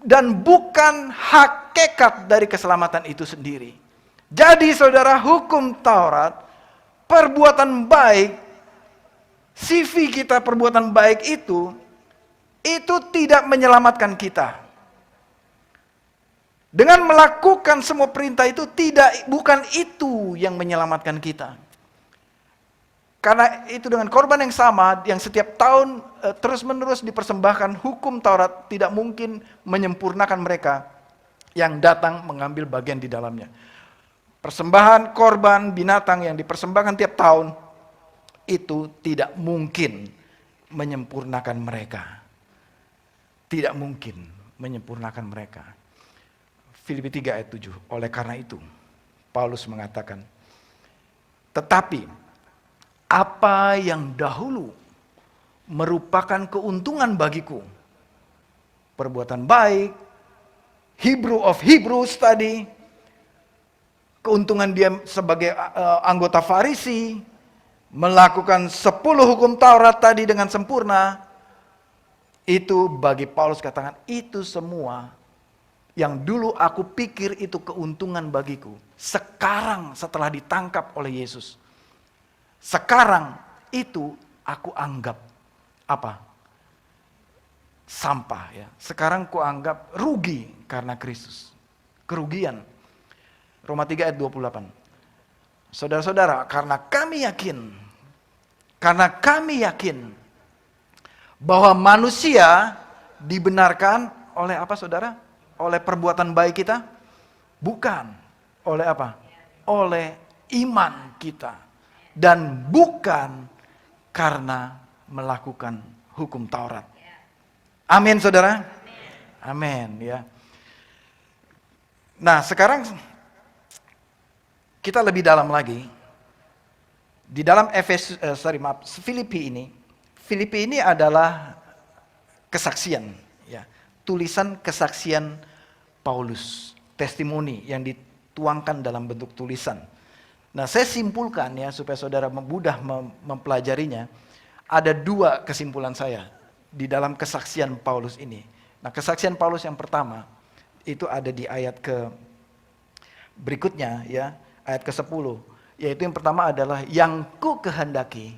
Dan bukan hakikat dari keselamatan itu sendiri. Jadi saudara, hukum Taurat, perbuatan baik, CV kita perbuatan baik itu tidak menyelamatkan kita. Dengan melakukan semua perintah itu bukan itu yang menyelamatkan kita. Karena itu dengan korban yang sama, yang setiap tahun terus-menerus dipersembahkan, hukum Taurat tidak mungkin menyempurnakan mereka yang datang mengambil bagian di dalamnya. Persembahan korban binatang yang dipersembahkan tiap tahun, itu tidak mungkin menyempurnakan mereka. Tidak mungkin menyempurnakan mereka. Filipi 3 ayat 7. Oleh karena itu, Paulus mengatakan, tetapi apa yang dahulu merupakan keuntungan bagiku, perbuatan baik, Hebrew of Hebrews tadi, keuntungan dia sebagai anggota Farisi, melakukan 10 hukum Taurat tadi dengan sempurna, itu bagi Paulus katakan, itu semua yang dulu aku pikir itu keuntungan bagiku, sekarang setelah ditangkap oleh Yesus, sekarang itu aku anggap apa? Sampah ya. Sekarang ku anggap rugi karena Kristus. Kerugian. Roma 3 ayat 28. Saudara-saudara, karena kami yakin bahwa manusia dibenarkan oleh apa saudara? Oleh perbuatan baik kita? Bukan. Oleh apa? Oleh iman kita. Dan bukan karena melakukan hukum Taurat. Amin saudara? Amin ya. Nah sekarang kita lebih dalam lagi. Di dalam Filipi ini adalah kesaksian, ya, tulisan kesaksian Paulus, testimoni yang dituangkan dalam bentuk tulisan. Nah, saya simpulkan ya supaya saudara mudah mempelajarinya. Ada 2 kesimpulan saya di dalam kesaksian Paulus ini. Nah, kesaksian Paulus yang pertama itu ada di ayat berikutnya ya, ayat ke-10. Yaitu yang pertama adalah yang ku kehendaki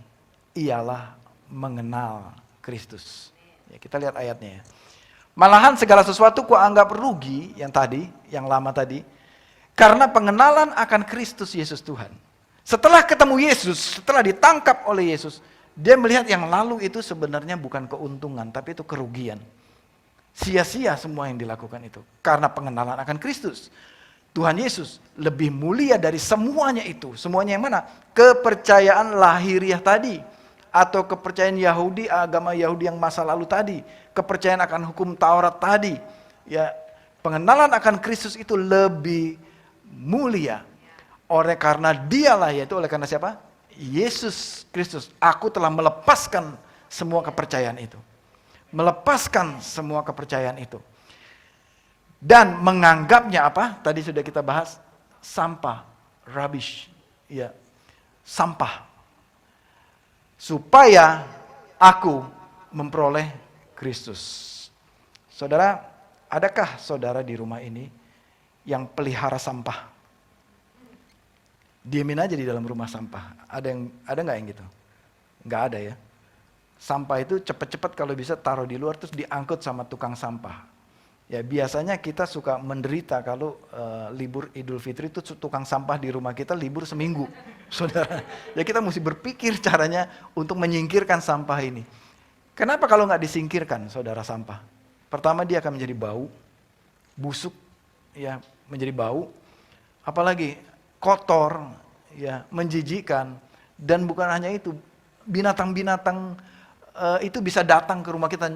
ialah mengenal Kristus. Ya, kita lihat ayatnya ya. Malahan segala sesuatu ku anggap rugi yang lama tadi, karena pengenalan akan Kristus Yesus Tuhan. Setelah ketemu Yesus, setelah ditangkap oleh Yesus, dia melihat yang lalu itu sebenarnya bukan keuntungan, tapi itu kerugian. Sia-sia semua yang dilakukan itu, karena pengenalan akan Kristus. Tuhan Yesus lebih mulia dari semuanya itu. Semuanya yang mana? Kepercayaan lahiriah tadi. Atau kepercayaan Yahudi, agama Yahudi yang masa lalu tadi. Kepercayaan akan hukum Taurat tadi. Ya, pengenalan akan Kristus itu lebih mulia. Oleh karena dialah, yaitu oleh karena siapa? Yesus Kristus. Aku telah melepaskan semua kepercayaan itu. Melepaskan semua kepercayaan itu. Dan menganggapnya apa? Tadi sudah kita bahas, sampah, rubbish, ya, sampah. Supaya aku memperoleh Kristus. Saudara, adakah saudara di rumah ini yang pelihara sampah? Diemin aja di dalam rumah sampah. Ada nggak yang gitu? Nggak ada ya. Sampah itu cepat-cepat kalau bisa taruh di luar terus diangkut sama tukang sampah. Ya biasanya kita suka menderita kalau libur Idul Fitri itu tukang sampah di rumah kita libur seminggu, saudara. Ya kita mesti berpikir caranya untuk menyingkirkan sampah ini. Kenapa kalau nggak disingkirkan, saudara, sampah? Pertama, dia akan menjadi bau, busuk, ya, menjadi bau. Apalagi kotor, ya, menjijikkan. Dan bukan hanya itu, binatang-binatang itu bisa datang ke rumah kita,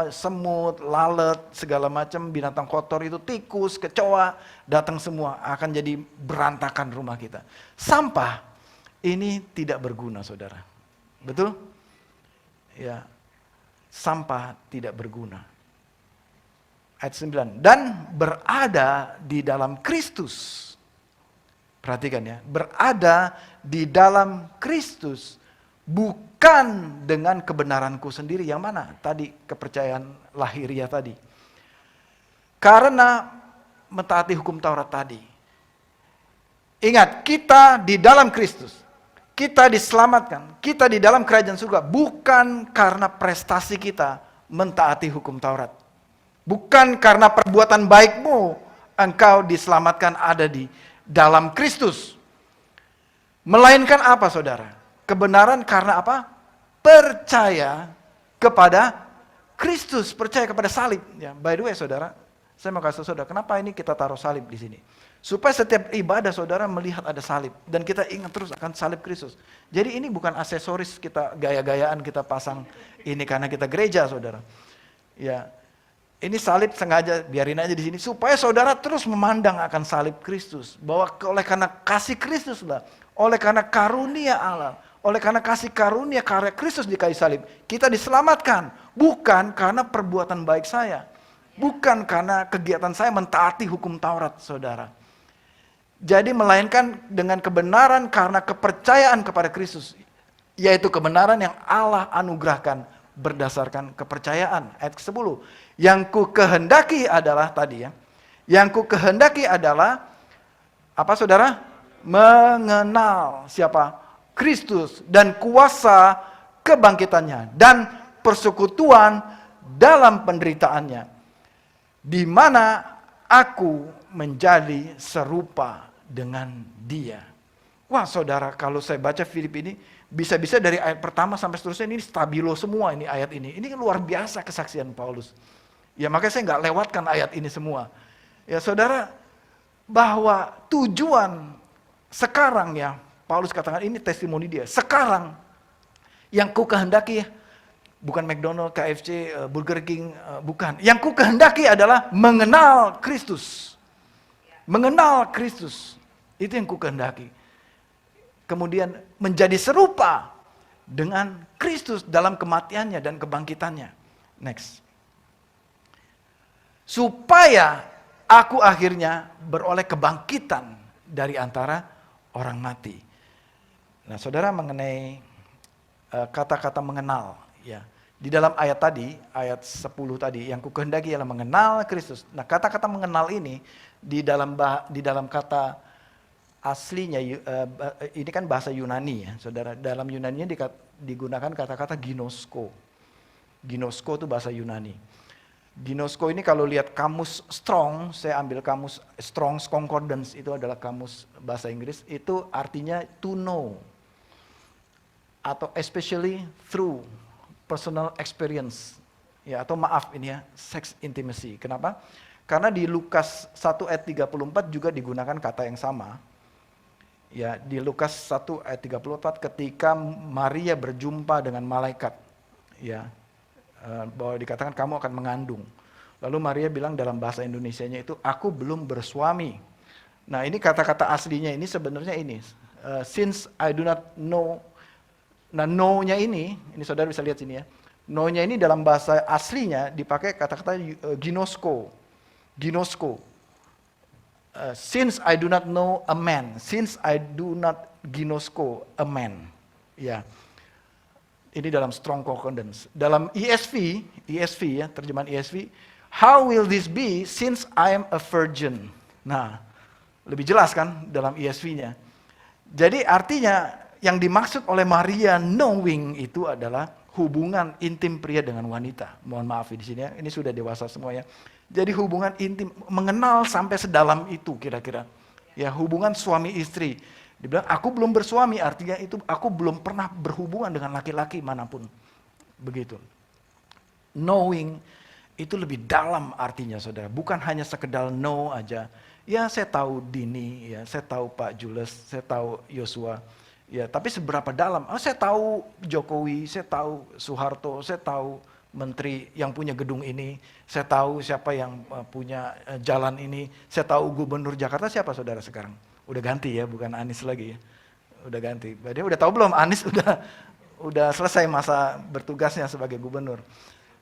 semut, lalat, segala macam binatang kotor itu, tikus, kecoa, datang semua, akan jadi berantakan rumah kita. Sampah ini tidak berguna, saudara. Betul? Ya, sampah tidak berguna. Ayat 9, dan berada di dalam Kristus. Perhatikan ya, berada di dalam Kristus, bukan dengan kebenaranku sendiri. Yang mana? Tadi kepercayaan lahiriah tadi. Karena mentaati hukum Taurat tadi. Ingat, kita di dalam Kristus. Kita diselamatkan, kita di dalam kerajaan surga bukan karena prestasi kita mentaati hukum Taurat. Bukan karena perbuatan baikmu engkau diselamatkan ada di dalam Kristus. Melainkan apa, saudara? Kebenaran karena apa? Percaya kepada Kristus, percaya kepada salib. Ya, by the way, saudara, saya mau kasih saudara, kenapa ini kita taruh salib di sini? Supaya setiap ibadah saudara melihat ada salib. Dan kita ingat terus akan salib Kristus. Jadi ini bukan aksesoris kita, gaya-gayaan kita pasang ini karena kita gereja, saudara. Ya, ini salib sengaja biarin aja di sini. Supaya saudara terus memandang akan salib Kristus. Bahwa oleh karena kasih Kristus lah. Oleh karena karunia Allah. Oleh karena kasih karunia karya Kristus di kayu salib. Kita diselamatkan. Bukan karena perbuatan baik saya. Bukan karena kegiatan saya mentaati hukum Taurat, saudara. Jadi melainkan dengan kebenaran karena kepercayaan kepada Kristus. Yaitu kebenaran yang Allah anugerahkan berdasarkan kepercayaan. Ayat ke-10. Yang ku kehendaki adalah tadi ya. Yang ku kehendaki adalah apa, saudara? Mengenal siapa? Kristus dan kuasa kebangkitannya dan persekutuan dalam penderitaannya. Di mana aku menjadi serupa dengan dia. Wah, saudara, kalau saya baca Filipi ini, bisa-bisa dari ayat pertama sampai seterusnya ini stabilo semua ini ayat ini. Ini luar biasa kesaksian Paulus. Ya, makanya saya nggak lewatkan ayat ini semua. Ya, saudara, bahwa tujuan sekarang ya, Paulus katakan ini testimoni dia. Sekarang yang ku kehendaki, bukan McDonald, KFC, Burger King, bukan. Yang ku kehendaki adalah mengenal Kristus. Mengenal Kristus. Itu yang ku kehendaki. Kemudian menjadi serupa dengan Kristus dalam kematiannya dan kebangkitannya. Next. Supaya aku akhirnya beroleh kebangkitan dari antara orang mati. Nah, saudara, mengenai kata-kata mengenal, ya. Di dalam ayat tadi, ayat 10 tadi, yang ku kehendaki ialah mengenal Kristus. Nah, kata-kata mengenal ini di dalam kata aslinya, ini kan bahasa Yunani ya, saudara. Dalam Yunaninya digunakan kata-kata ginosko. Ginosko itu bahasa Yunani. Ginosko ini kalau lihat kamus Strong, saya ambil kamus Strong's Concordance, itu adalah kamus bahasa Inggris, itu artinya to know. Atau especially through personal experience. Ya, atau maaf ini ya, sex intimacy. Kenapa? Karena di Lukas 1 ayat 34 juga digunakan kata yang sama. Ya, di Lukas 1 ayat 34 ketika Maria berjumpa dengan malaikat, ya, bahwa dikatakan kamu akan mengandung. Lalu Maria bilang dalam bahasa Indonesianya itu, aku belum bersuami. Nah, ini kata-kata aslinya ini sebenarnya ini, since I do not know. Nah, know-nya ini saudara bisa lihat sini ya. Know-nya ini dalam bahasa aslinya dipakai kata-kata ginosko. Ginosko. Since I do not know a man, since I do not ginosko a man. Ya. Ini dalam Strong Concordance. Dalam ESV ya, terjemahan ESV, how will this be since I am a virgin? Nah, lebih jelas kan dalam ESV-nya. Jadi artinya yang dimaksud oleh Maria knowing itu adalah hubungan intim pria dengan wanita. Mohon maaf di sini ya, ini sudah dewasa semua ya. Jadi hubungan intim, mengenal sampai sedalam itu kira-kira. Ya, hubungan suami istri. Dibilang aku belum bersuami, artinya itu aku belum pernah berhubungan dengan laki-laki manapun. Begitu. Knowing itu lebih dalam artinya saudara. Bukan hanya sekedar know aja. Ya saya tahu Dini, ya saya tahu Pak Jules, saya tahu Yosua. Ya tapi seberapa dalam? Saya tahu Jokowi, saya tahu Soeharto, saya tahu menteri yang punya gedung ini. Saya tahu siapa yang punya jalan ini. Saya tahu gubernur Jakarta siapa saudara sekarang. Udah ganti ya, bukan Anies lagi ya. Udah ganti. Dia udah tahu belum Anies udah selesai masa bertugasnya sebagai gubernur.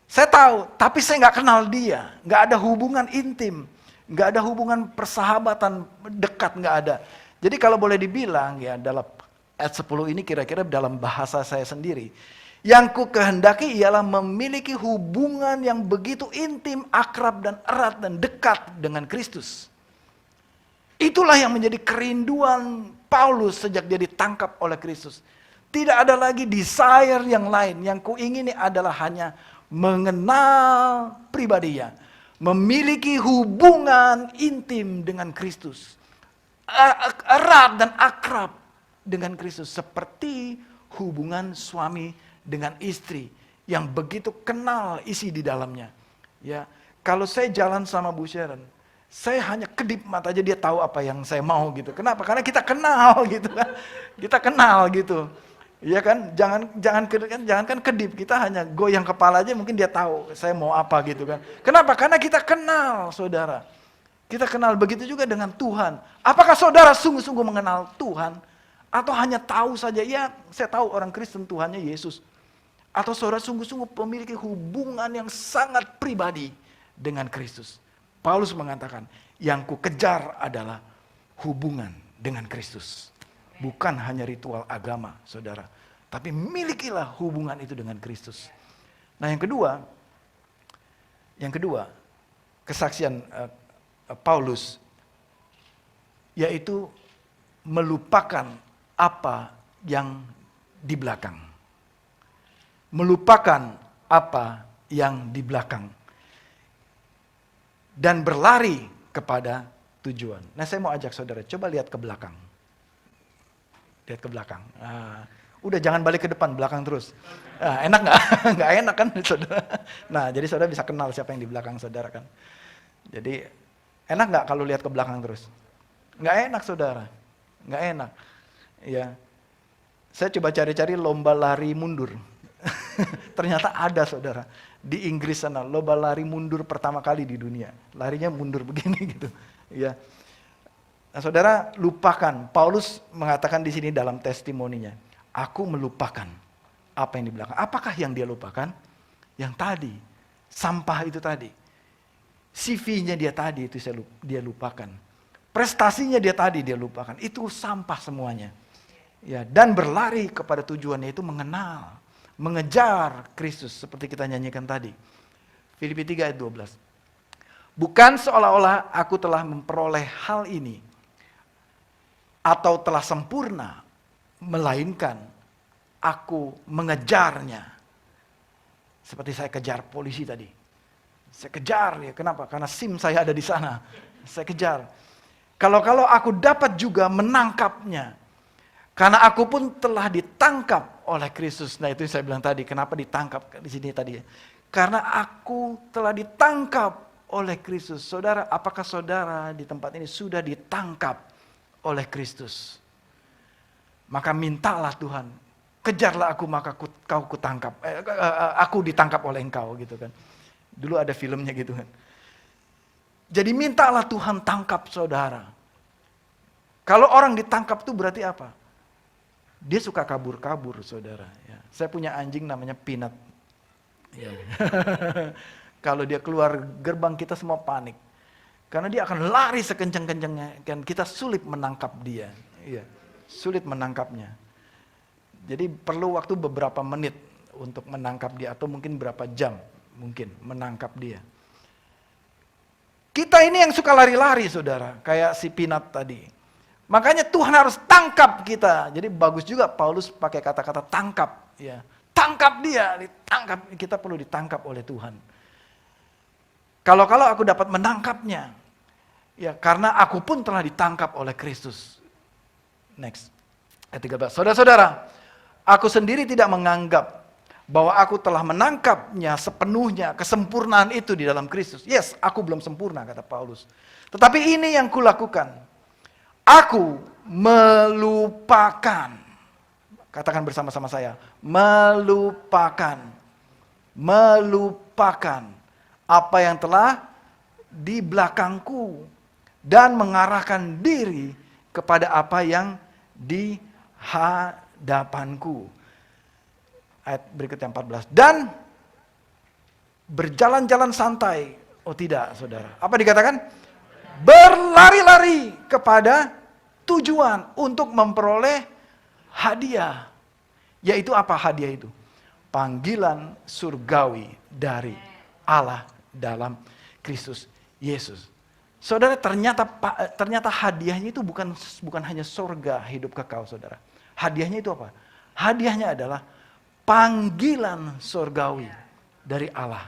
Saya tahu, tapi saya nggak kenal dia. Nggak ada hubungan intim. Nggak ada hubungan persahabatan dekat, nggak ada. Jadi kalau boleh dibilang ya dalam ayat 10 ini kira-kira dalam bahasa saya sendiri. Yang ku kehendaki ialah memiliki hubungan yang begitu intim, akrab dan erat dan dekat dengan Kristus. Itulah yang menjadi kerinduan Paulus sejak dia ditangkap oleh Kristus. Tidak ada lagi desire yang lain. Yang ku ingini adalah hanya mengenal pribadinya, memiliki hubungan intim dengan Kristus, erat dan akrab dengan Kristus, seperti hubungan suami dengan istri yang begitu kenal isi di dalamnya. Ya, kalau saya jalan sama Bu Sharon, saya hanya kedip mata aja dia tahu apa yang saya mau gitu. Kenapa? Karena kita kenal gitu kan, kita kenal gitu. Iya kan, jangan kedip, kita hanya goyang kepala aja mungkin dia tahu saya mau apa gitu kan. Kenapa? Karena kita kenal saudara. Kita kenal, begitu juga dengan Tuhan. Apakah saudara sungguh-sungguh mengenal Tuhan? Atau hanya tahu saja, ya saya tahu orang Kristen Tuhannya Yesus. Atau saudara sungguh-sungguh memiliki hubungan yang sangat pribadi dengan Kristus. Paulus mengatakan, yang ku kejar adalah hubungan dengan Kristus. Bukan hanya ritual agama, saudara. Tapi milikilah hubungan itu dengan Kristus. Nah yang kedua, kesaksian Paulus, yaitu melupakan apa yang di belakang. Melupakan apa yang di belakang. Dan berlari kepada tujuan. Nah saya mau ajak saudara, coba lihat ke belakang. Lihat ke belakang. Udah jangan balik ke depan, belakang terus. Enak nggak? Nggak enak kan saudara? Nah jadi saudara bisa kenal siapa yang di belakang saudara kan. Jadi enak nggak kalau lihat ke belakang terus? Nggak enak saudara. Nggak enak. Ya, saya coba cari-cari lomba lari mundur. Ternyata ada saudara. Di Inggris sana, lomba lari mundur pertama kali di dunia. Larinya mundur begini gitu. Ya. Nah, saudara lupakan. Paulus mengatakan di sini dalam testimoninya, aku melupakan apa yang di belakang. Apakah yang dia lupakan? Yang tadi, sampah itu tadi. CV-nya dia tadi itu dia lupakan. Prestasinya dia tadi dia lupakan. Itu sampah semuanya. Ya, dan berlari kepada tujuannya itu mengenal, mengejar Kristus seperti kita nyanyikan tadi. Filipi 3 ayat 12. Bukan seolah-olah aku telah memperoleh hal ini atau telah sempurna, melainkan aku mengejarnya. Seperti saya kejar polisi tadi. Saya kejar ya, kenapa? Karena SIM saya ada di sana. Saya kejar. Kalau aku dapat juga menangkapnya. Karena aku pun telah ditangkap oleh Kristus. Nah itu yang saya bilang tadi, kenapa ditangkap di sini tadi ya. Karena aku telah ditangkap oleh Kristus. Saudara, apakah saudara di tempat ini sudah ditangkap oleh Kristus? Maka mintalah Tuhan, kejarlah aku maka kau kutangkap. Aku ditangkap oleh engkau gitu kan. Dulu ada filmnya gitu kan. Jadi mintalah Tuhan tangkap saudara. Kalau orang ditangkap itu berarti apa? Dia suka kabur-kabur saudara. Ya. Saya punya anjing namanya Peanut. Ya. Kalau dia keluar gerbang kita semua panik. Karena dia akan lari sekencang-kencangnya. Dan kita sulit menangkap dia. Ya. Sulit menangkapnya. Jadi perlu waktu beberapa menit untuk menangkap dia. Atau mungkin berapa jam mungkin menangkap dia. Kita ini yang suka lari-lari saudara. Kayak si Peanut tadi. Makanya Tuhan harus tangkap kita. Jadi bagus juga Paulus pakai kata-kata tangkap. Ya. Tangkap dia, ditangkap. Kita perlu ditangkap oleh Tuhan. Kalau aku dapat menangkapnya. Ya, karena aku pun telah ditangkap oleh Kristus. Next. Ayat 13. Saudara-saudara, aku sendiri tidak menganggap bahwa aku telah menangkapnya sepenuhnya, kesempurnaan itu di dalam Kristus. Yes, aku belum sempurna, kata Paulus. Tetapi ini yang kulakukan. Aku melupakan. Katakan bersama-sama saya. Melupakan. Melupakan apa yang telah di belakangku. Dan mengarahkan diri kepada apa yang di hadapanku. Ayat berikutnya 14. Dan berjalan-jalan santai. Oh tidak, saudara. Apa dikatakan? Berlari-lari kepada tujuan untuk memperoleh hadiah. Yaitu apa hadiah itu? Panggilan surgawi dari Allah dalam Kristus Yesus. Saudara, ternyata hadiahnya itu bukan hanya surga hidup kekal, saudara. Hadiahnya itu apa? Hadiahnya adalah panggilan surgawi dari Allah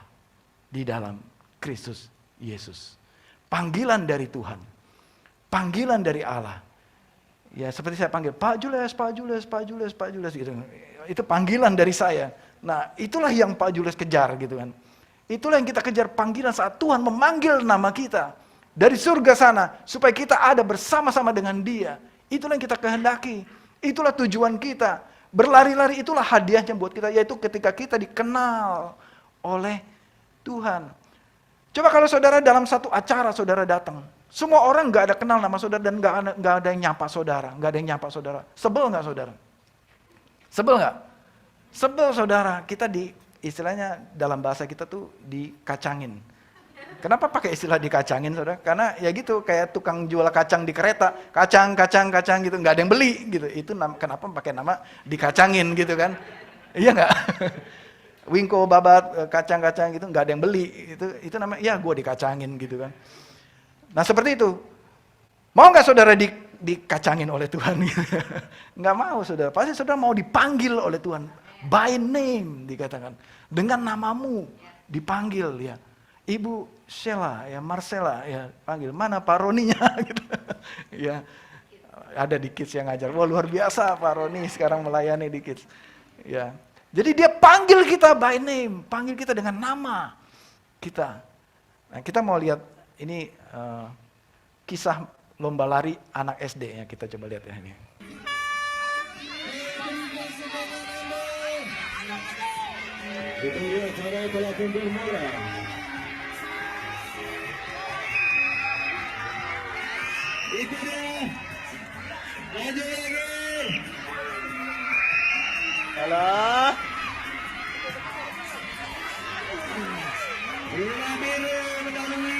di dalam Kristus Yesus. Panggilan dari Tuhan. Panggilan dari Allah. Ya, seperti saya panggil, Pak Jules, Pak Jules, Pak Jules, Pak Jules gitu. Itu panggilan dari saya. Nah, itulah yang Pak Jules kejar gitu kan. Itulah yang kita kejar, panggilan saat Tuhan memanggil nama kita dari surga sana supaya kita ada bersama-sama dengan Dia. Itulah yang kita kehendaki. Itulah tujuan kita. Berlari-lari itulah hadiahnya buat kita, yaitu ketika kita dikenal oleh Tuhan. Coba kalau saudara dalam satu acara saudara datang, semua orang nggak ada kenal nama saudara dan nggak ada yang nyapa saudara, nggak ada yang nyapa saudara. Sebel nggak saudara? Sebel nggak? Sebel saudara. Kita istilahnya dalam bahasa kita tuh dikacangin. Kenapa pakai istilah dikacangin, saudara? Karena ya gitu, kayak tukang jual kacang di kereta, kacang gitu, nggak ada yang beli gitu. Itu kenapa pakai nama dikacangin gitu kan? Iya nggak? Wingko, babat, kacang gitu, nggak ada yang beli. Itu namanya, ya gue dikacangin gitu kan. Nah seperti itu. Mau nggak saudara dikacangin oleh Tuhan? Nggak mau saudara. Pasti saudara mau dipanggil oleh Tuhan. By name dikatakan. Dengan namamu dipanggil ya. Ibu Sheila, ya Marcella, ya panggil, mana Pak Roninya? Gitu. Ya, ada di Kids yang ngajar. Wah luar biasa Pak Roni sekarang melayani di Kids. Ya, jadi dia panggil kita by name, panggil kita dengan nama kita. Nah kita mau lihat ini kisah lomba lari anak SD ya, kita coba lihat ya ini. Itu dia. Maju lagi. Halo. Bola biru mendahului.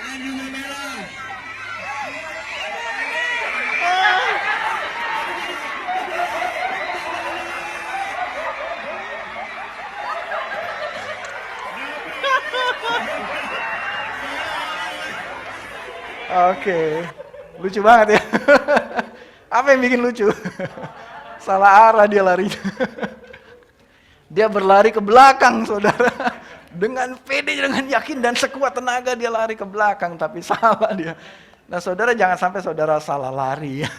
Anjing merah. Oke, lucu banget ya. Apa yang bikin lucu? Salah arah dia lari. Dia berlari ke belakang, saudara. Dengan pede, dengan yakin dan sekuat tenaga dia lari ke belakang, tapi salah dia. Nah saudara, jangan sampai saudara salah lari ya.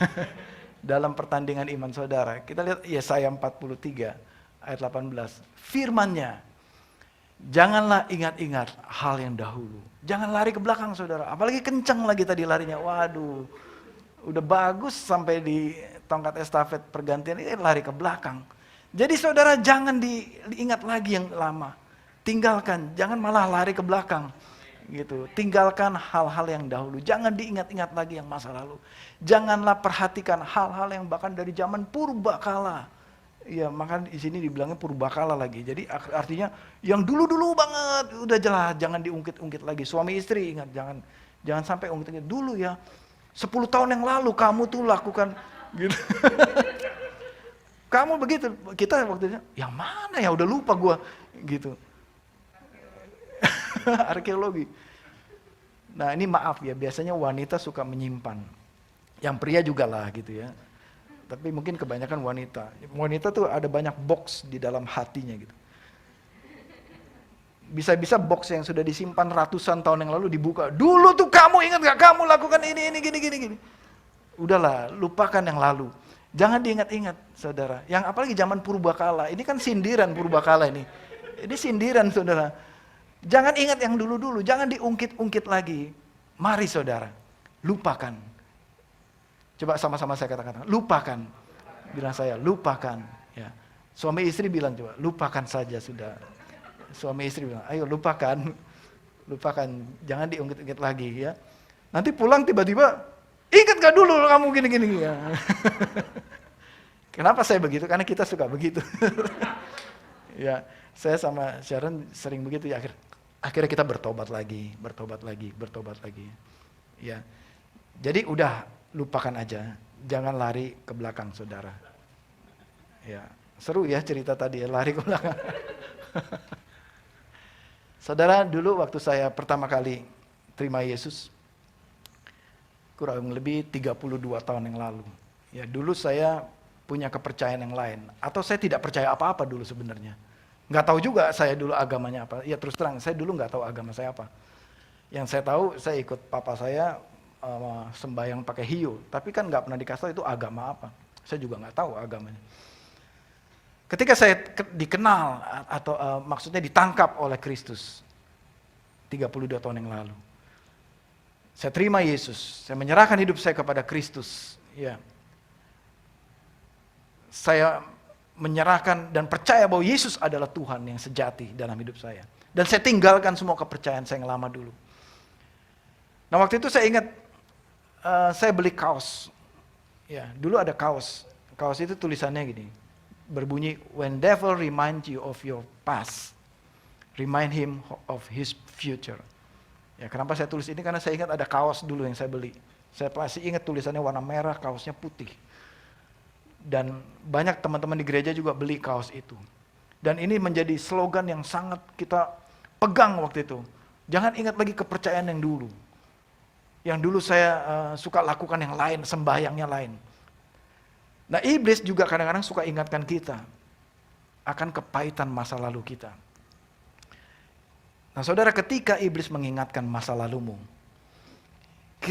Dalam pertandingan iman saudara. Kita lihat Yesaya 43 ayat 18. Firman-Nya, janganlah ingat-ingat hal yang dahulu. Jangan lari ke belakang saudara. Apalagi kencang lagi tadi larinya. Waduh, udah bagus sampai di tongkat estafet pergantian ini lari ke belakang. Jadi saudara jangan diingat lagi yang lama. Tinggalkan, jangan malah lari ke belakang. Gitu. Tinggalkan hal-hal yang dahulu. Jangan diingat-ingat lagi yang masa lalu. Janganlah perhatikan hal-hal yang bahkan dari zaman purbakala. Iya, maka di sini dibilangnya purbakala lagi. Jadi artinya yang dulu-dulu banget udah jelas, jangan diungkit-ungkit lagi. Suami istri ingat, jangan sampai ungkit-ungkit dulu ya. 10 tahun yang lalu kamu tuh lakukan gitu. Kamu begitu, kita waktu itu yang mana ya udah lupa gua gitu. Arkeologi. Nah, ini maaf ya, biasanya wanita suka menyimpan. Yang pria juga lah gitu ya. Tapi mungkin kebanyakan wanita. Wanita tuh ada banyak box di dalam hatinya gitu. Bisa-bisa box yang sudah disimpan ratusan tahun yang lalu dibuka. Dulu tuh kamu ingat gak kamu lakukan ini, gini. Udahlah, lupakan yang lalu. Jangan diingat-ingat, saudara. Yang apalagi zaman purbakala. Ini kan sindiran purbakala ini. Ini sindiran, saudara. Jangan ingat yang dulu-dulu. Jangan diungkit-ungkit lagi. Mari, saudara. Lupakan. Coba sama-sama saya katakan. Lupakan. Bilang saya, lupakan. Ya. Suami istri bilang coba, lupakan saja sudah. Suami istri bilang, ayo lupakan. Lupakan. Jangan diungkit-ungkit lagi ya. Nanti pulang tiba-tiba, ingat gak dulu kamu gini-gini ya. Kenapa saya begitu? Karena kita suka begitu. Ya, saya sama Sharon sering begitu ya. Akhirnya kita bertobat lagi. Ya, jadi udah lupakan aja. Jangan lari ke belakang, saudara. Ya, seru ya cerita tadi ya, lari ke belakang. Saudara, dulu waktu saya pertama kali terima Yesus, kurang lebih 32 tahun yang lalu. Ya, dulu saya punya kepercayaan yang lain. Atau saya tidak percaya apa-apa dulu sebenarnya. Nggak tahu juga saya dulu agamanya apa. Ya terus terang, saya dulu nggak tahu agama saya apa. Yang saya tahu, saya ikut papa saya sembahyang pakai hiu. Tapi kan nggak pernah dikasih tahu itu agama apa. Saya juga nggak tahu agamanya. Ketika saya dikenal, atau maksudnya ditangkap oleh Kristus, 32 tahun yang lalu. Saya terima Yesus, saya menyerahkan hidup saya kepada Kristus. Ya. Saya menyerahkan dan percaya bahwa Yesus adalah Tuhan yang sejati dalam hidup saya. Dan saya tinggalkan semua kepercayaan saya yang lama dulu. Nah waktu itu saya ingat, saya beli kaos. Ya, dulu ada kaos. Kaos itu tulisannya gini, berbunyi, when devil remind you of your past, remind him of his future. Ya, kenapa saya tulis ini? Karena saya ingat ada kaos dulu yang saya beli. Saya masih ingat tulisannya warna merah, kaosnya putih. Dan banyak teman-teman di gereja juga beli kaos itu. Dan ini menjadi slogan yang sangat kita pegang waktu itu. Jangan ingat lagi kepercayaan yang dulu. Yang dulu saya suka lakukan yang lain, sembahyangnya lain. Nah iblis juga kadang-kadang suka ingatkan kita akan kepahitan masa lalu kita. Nah saudara, ketika iblis mengingatkan masa lalumu,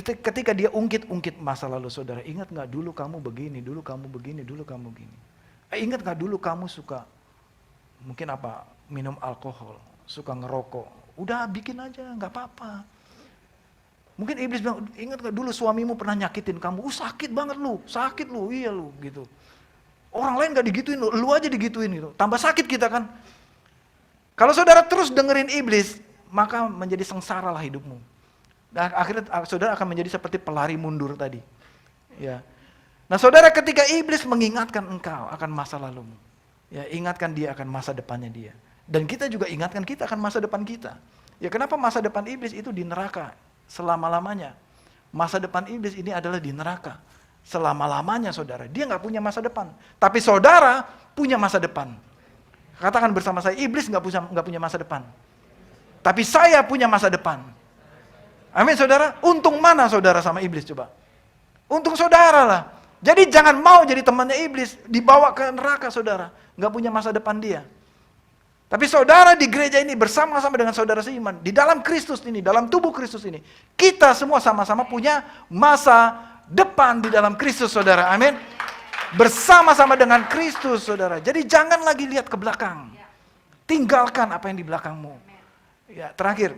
ketika dia ungkit-ungkit masa lalu saudara, ingat gak dulu kamu begini, dulu kamu begini, dulu kamu begini. Ingat gak dulu kamu suka mungkin apa, minum alkohol, suka ngerokok. Udah bikin aja, gak apa-apa. Mungkin iblis bilang, ingat gak dulu suamimu pernah nyakitin kamu, sakit banget lu, iya lu gitu. Orang lain gak digituin, lu aja digituin gitu. Tambah sakit kita kan. Kalau saudara terus dengerin iblis, maka menjadi sengsara lah hidupmu. Dan akhirnya saudara akan menjadi seperti pelari mundur tadi. Ya. Nah saudara, ketika iblis mengingatkan engkau akan masa lalumu, ya ingatkan dia akan masa depannya dia. Dan kita juga ingatkan kita akan masa depan kita. Ya kenapa masa depan iblis itu di neraka selama-lamanya? Masa depan iblis ini adalah di neraka selama-lamanya saudara. Dia nggak punya masa depan. Tapi saudara punya masa depan. Katakan bersama saya, iblis nggak punya masa depan. Tapi saya punya masa depan. Amin saudara. Untung mana saudara sama iblis coba? Untung saudara lah. Jadi jangan mau jadi temannya iblis, dibawa ke neraka saudara. Nggak punya masa depan dia. Tapi saudara di gereja ini bersama-sama dengan saudara seiman, di dalam Kristus ini, dalam tubuh Kristus ini, kita semua sama-sama punya masa depan di dalam Kristus saudara. Amin. Bersama-sama dengan Kristus saudara. Jadi jangan lagi lihat ke belakang. Tinggalkan apa yang di belakangmu. Ya, terakhir,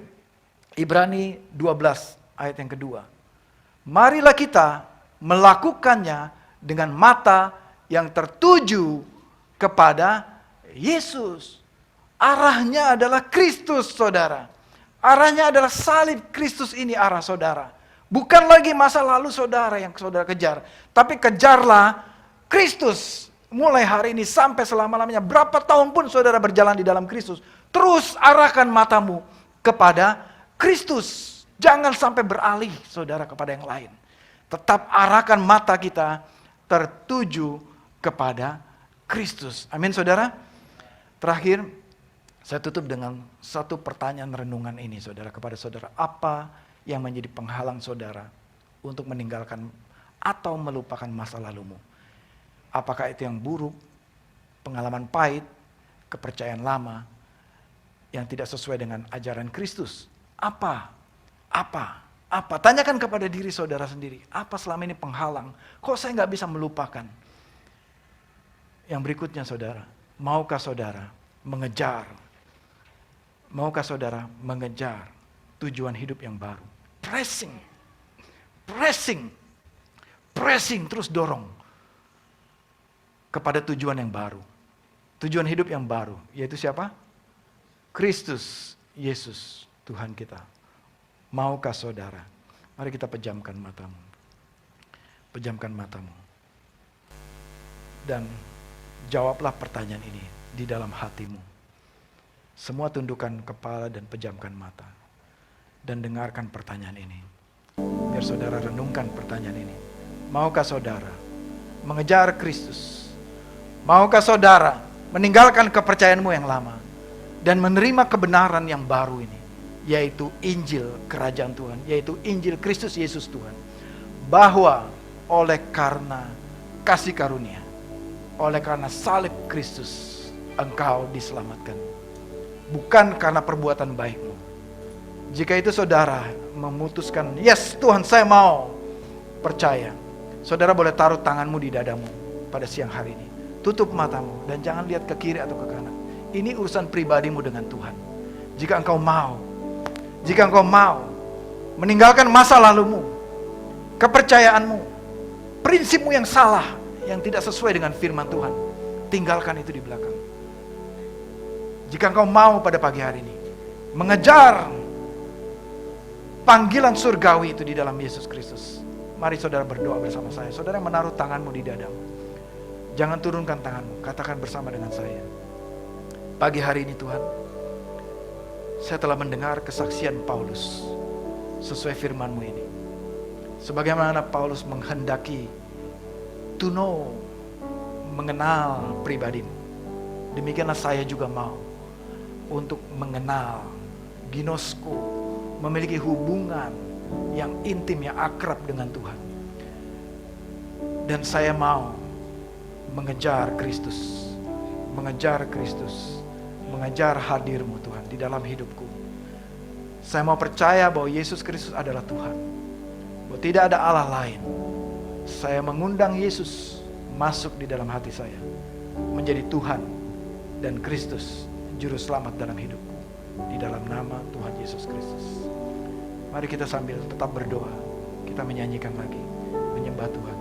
Ibrani 12 ayat yang kedua. Marilah kita melakukannya dengan mata yang tertuju kepada Yesus. Arahnya adalah Kristus saudara. Arahnya adalah salib Kristus ini arah saudara. Bukan lagi masa lalu saudara yang saudara kejar. Tapi kejarlah Kristus. Mulai hari ini sampai selama-lamanya. Berapa tahun pun saudara berjalan di dalam Kristus. Terus arahkan matamu kepada Kristus. Jangan sampai beralih saudara kepada yang lain. Tetap arahkan mata kita tertuju kepada Kristus. Amin saudara. Terakhir, saya tutup dengan satu pertanyaan renungan ini saudara kepada saudara. Apa yang menjadi penghalang saudara untuk meninggalkan atau melupakan masa lalumu? Apakah itu yang buruk, pengalaman pahit, kepercayaan lama, yang tidak sesuai dengan ajaran Kristus? Apa Apa? Tanyakan kepada diri saudara sendiri. Apa selama ini penghalang? Kok saya nggak bisa melupakan? Yang berikutnya saudara. Maukah saudara mengejar? Maukah saudara mengejar tujuan hidup yang baru? Pressing. Pressing. Pressing, terus dorong. Kepada tujuan yang baru. Tujuan hidup yang baru. Yaitu siapa? Kristus Yesus Tuhan kita. Maukah saudara? Mari kita pejamkan matamu. Pejamkan matamu. Dan jawablah pertanyaan ini di dalam hatimu. Semua tundukkan kepala dan pejamkan mata. Dan dengarkan pertanyaan ini. Biar saudara renungkan pertanyaan ini. Maukah saudara mengejar Kristus? Maukah saudara meninggalkan kepercayaanmu yang lama dan menerima kebenaran yang baru ini, yaitu Injil Kerajaan Tuhan, yaitu Injil Kristus Yesus Tuhan, bahwa oleh karena kasih karunia, oleh karena salib Kristus, engkau diselamatkan, bukan karena perbuatan baikmu. Jika itu saudara memutuskan, yes Tuhan saya mau percaya, saudara boleh taruh tanganmu di dadamu pada siang hari ini. Tutup matamu dan jangan lihat ke kiri atau ke kanan. Ini urusan pribadimu dengan Tuhan. Jika engkau mau meninggalkan masa lalumu, kepercayaanmu, prinsipmu yang salah, yang tidak sesuai dengan firman Tuhan, tinggalkan itu di belakang. Jika engkau mau pada pagi hari ini mengejar panggilan surgawi itu di dalam Yesus Kristus, mari saudara berdoa bersama saya. Saudara yang menaruh tanganmu di dadamu, jangan turunkan tanganmu, katakan bersama dengan saya. Pagi hari ini Tuhan, saya telah mendengar kesaksian Paulus sesuai firman-Mu ini. Sebagaimana Paulus menghendaki to know, mengenal pribadimu, demikianlah saya juga mau untuk mengenal, ginosko, memiliki hubungan yang intim, yang akrab dengan Tuhan. Dan saya mau mengejar Kristus, mengejar hadir-Mu Tuhan di dalam hidupku. Saya mau percaya bahwa Yesus Kristus adalah Tuhan, bahwa tidak ada Allah lain. Saya mengundang Yesus masuk di dalam hati saya, menjadi Tuhan dan Kristus, Juru Selamat dalam hidupku, di dalam nama Tuhan Yesus Kristus. Mari kita sambil tetap berdoa, kita menyanyikan lagi, menyembah Tuhan.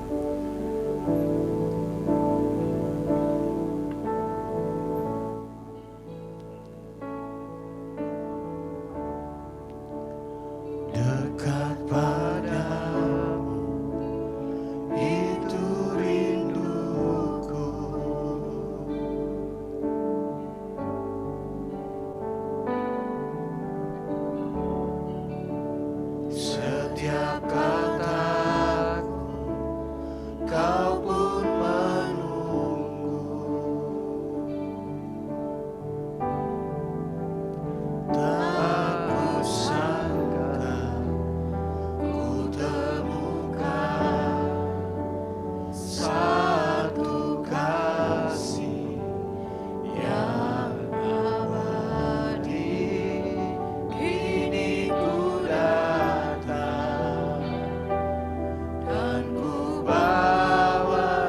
Dekat padamu, itu rinduku. Setiap kataku, kau pun menunggu. Tak kusangka ku temukan satu kasih yang abadi. Kini ku datang dan ku bawa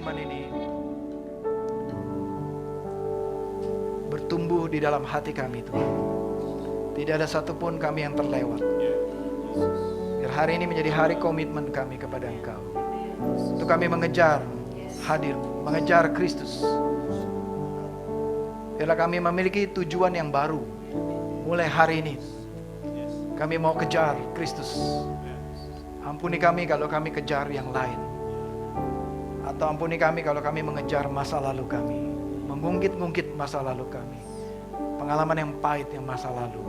firman ini bertumbuh di dalam hati kami Tuhan. Tidak ada satupun kami yang terlewat. Biar hari ini menjadi hari komitmen kami kepada Engkau. Untuk kami mengejar hadir, mengejar Kristus. Biarlah kami memiliki tujuan yang baru. Mulai hari ini kami mau kejar Kristus. Ampuni kami kalau kami kejar yang lain. Atau ampuni kami kalau kami mengejar masa lalu kami, mengungkit-ungkit masa lalu kami, pengalaman yang pahit yang masa lalu.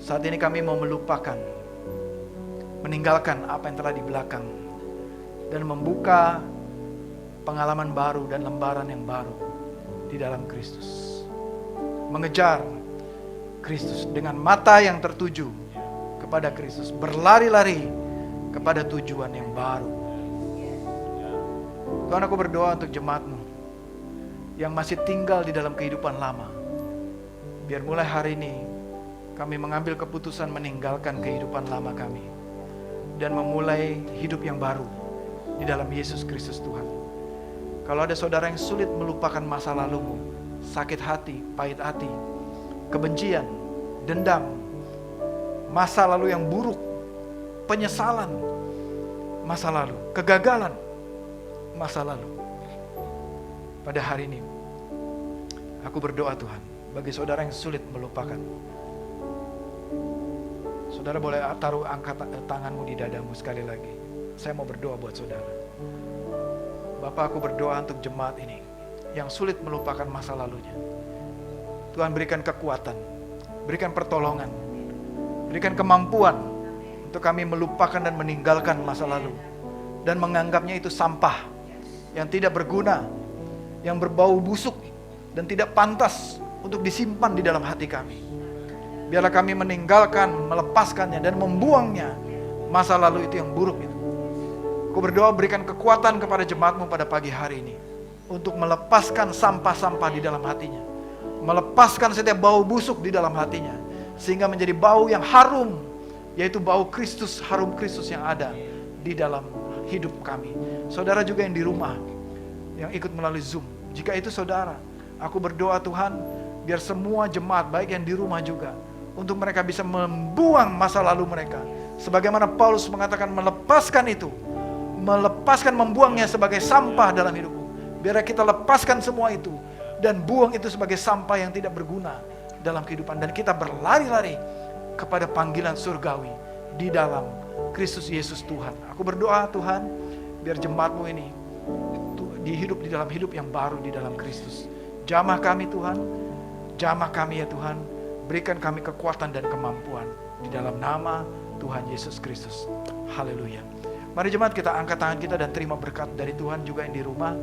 Saat ini kami mau melupakan, meninggalkan apa yang telah di belakang, dan membuka pengalaman baru dan lembaran yang baru di dalam Kristus. Mengejar Kristus dengan mata yang tertuju kepada Kristus, berlari-lari kepada tujuan yang baru. Tuhan, aku berdoa untuk jemaat-Mu yang masih tinggal di dalam kehidupan lama. Biar mulai hari ini kami mengambil keputusan meninggalkan kehidupan lama kami dan memulai hidup yang baru di dalam Yesus Kristus Tuhan. Kalau ada saudara yang sulit melupakan masa lalumu, sakit hati, pahit hati, kebencian, dendam, masa lalu yang buruk, penyesalan masa lalu, kegagalan masa lalu. Pada hari ini aku berdoa Tuhan, bagi saudara yang sulit melupakan, saudara boleh taruh angkat tanganmu di dadamu sekali lagi. Saya mau berdoa buat saudara. Bapak, aku berdoa untuk jemaat ini yang sulit melupakan masa lalunya. Tuhan, berikan kekuatan, berikan pertolongan, berikan kemampuan untuk kami melupakan dan meninggalkan masa lalu dan menganggapnya itu sampah yang tidak berguna, yang berbau busuk dan tidak pantas untuk disimpan di dalam hati kami. Biarlah kami meninggalkan, melepaskannya dan membuangnya, masa lalu itu yang buruk itu. Aku berdoa berikan kekuatan kepada jemaat-Mu pada pagi hari ini untuk melepaskan sampah-sampah di dalam hatinya, melepaskan setiap bau busuk di dalam hatinya, sehingga menjadi bau yang harum, yaitu bau Kristus, harum Kristus yang ada di dalam hidup kami. Saudara juga yang di rumah, yang ikut melalui Zoom, jika itu saudara, aku berdoa Tuhan, biar semua jemaat, baik yang di rumah juga, untuk mereka bisa membuang masa lalu mereka, sebagaimana Paulus mengatakan melepaskan itu, melepaskan, membuangnya sebagai sampah dalam hidupmu. Biar kita lepaskan semua itu dan buang itu sebagai sampah yang tidak berguna dalam kehidupan, dan kita berlari-lari kepada panggilan surgawi di dalam Kristus Yesus Tuhan. Aku berdoa Tuhan, biar jemaat-Mu ini dihidup di dalam hidup yang baru di dalam Kristus. Jamah kami Tuhan, jamah kami ya Tuhan, berikan kami kekuatan dan kemampuan di dalam nama Tuhan Yesus Kristus. Haleluya. Mari jemaat kita angkat tangan kita dan terima berkat dari Tuhan juga yang di rumah.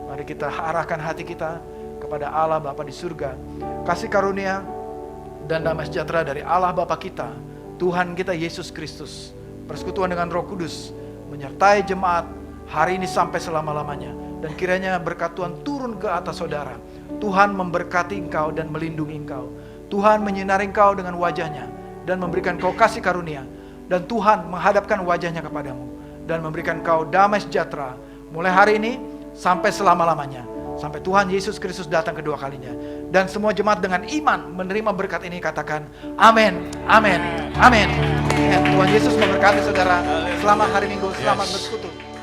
Mari kita arahkan hati kita kepada Allah Bapa di surga. Kasih karunia dan damai sejahtera dari Allah Bapa kita, Tuhan kita Yesus Kristus, persekutuan dengan Roh Kudus menyertai jemaat hari ini sampai selama-lamanya. Dan kiranya berkat Tuhan turun ke atas saudara. Tuhan memberkati engkau dan melindungi engkau. Tuhan menyinari engkau dengan wajahnya dan memberikan kau kasih karunia. Dan Tuhan menghadapkan wajahnya kepadamu dan memberikan kau damai sejahtera mulai hari ini sampai selama-lamanya, sampai Tuhan Yesus Kristus datang kedua kalinya. Dan semua jemaat dengan iman menerima berkat ini katakan amin, amin, amin. Tuhan Yesus memberkati saudara. Selamat hari Minggu, selamat bersekutu.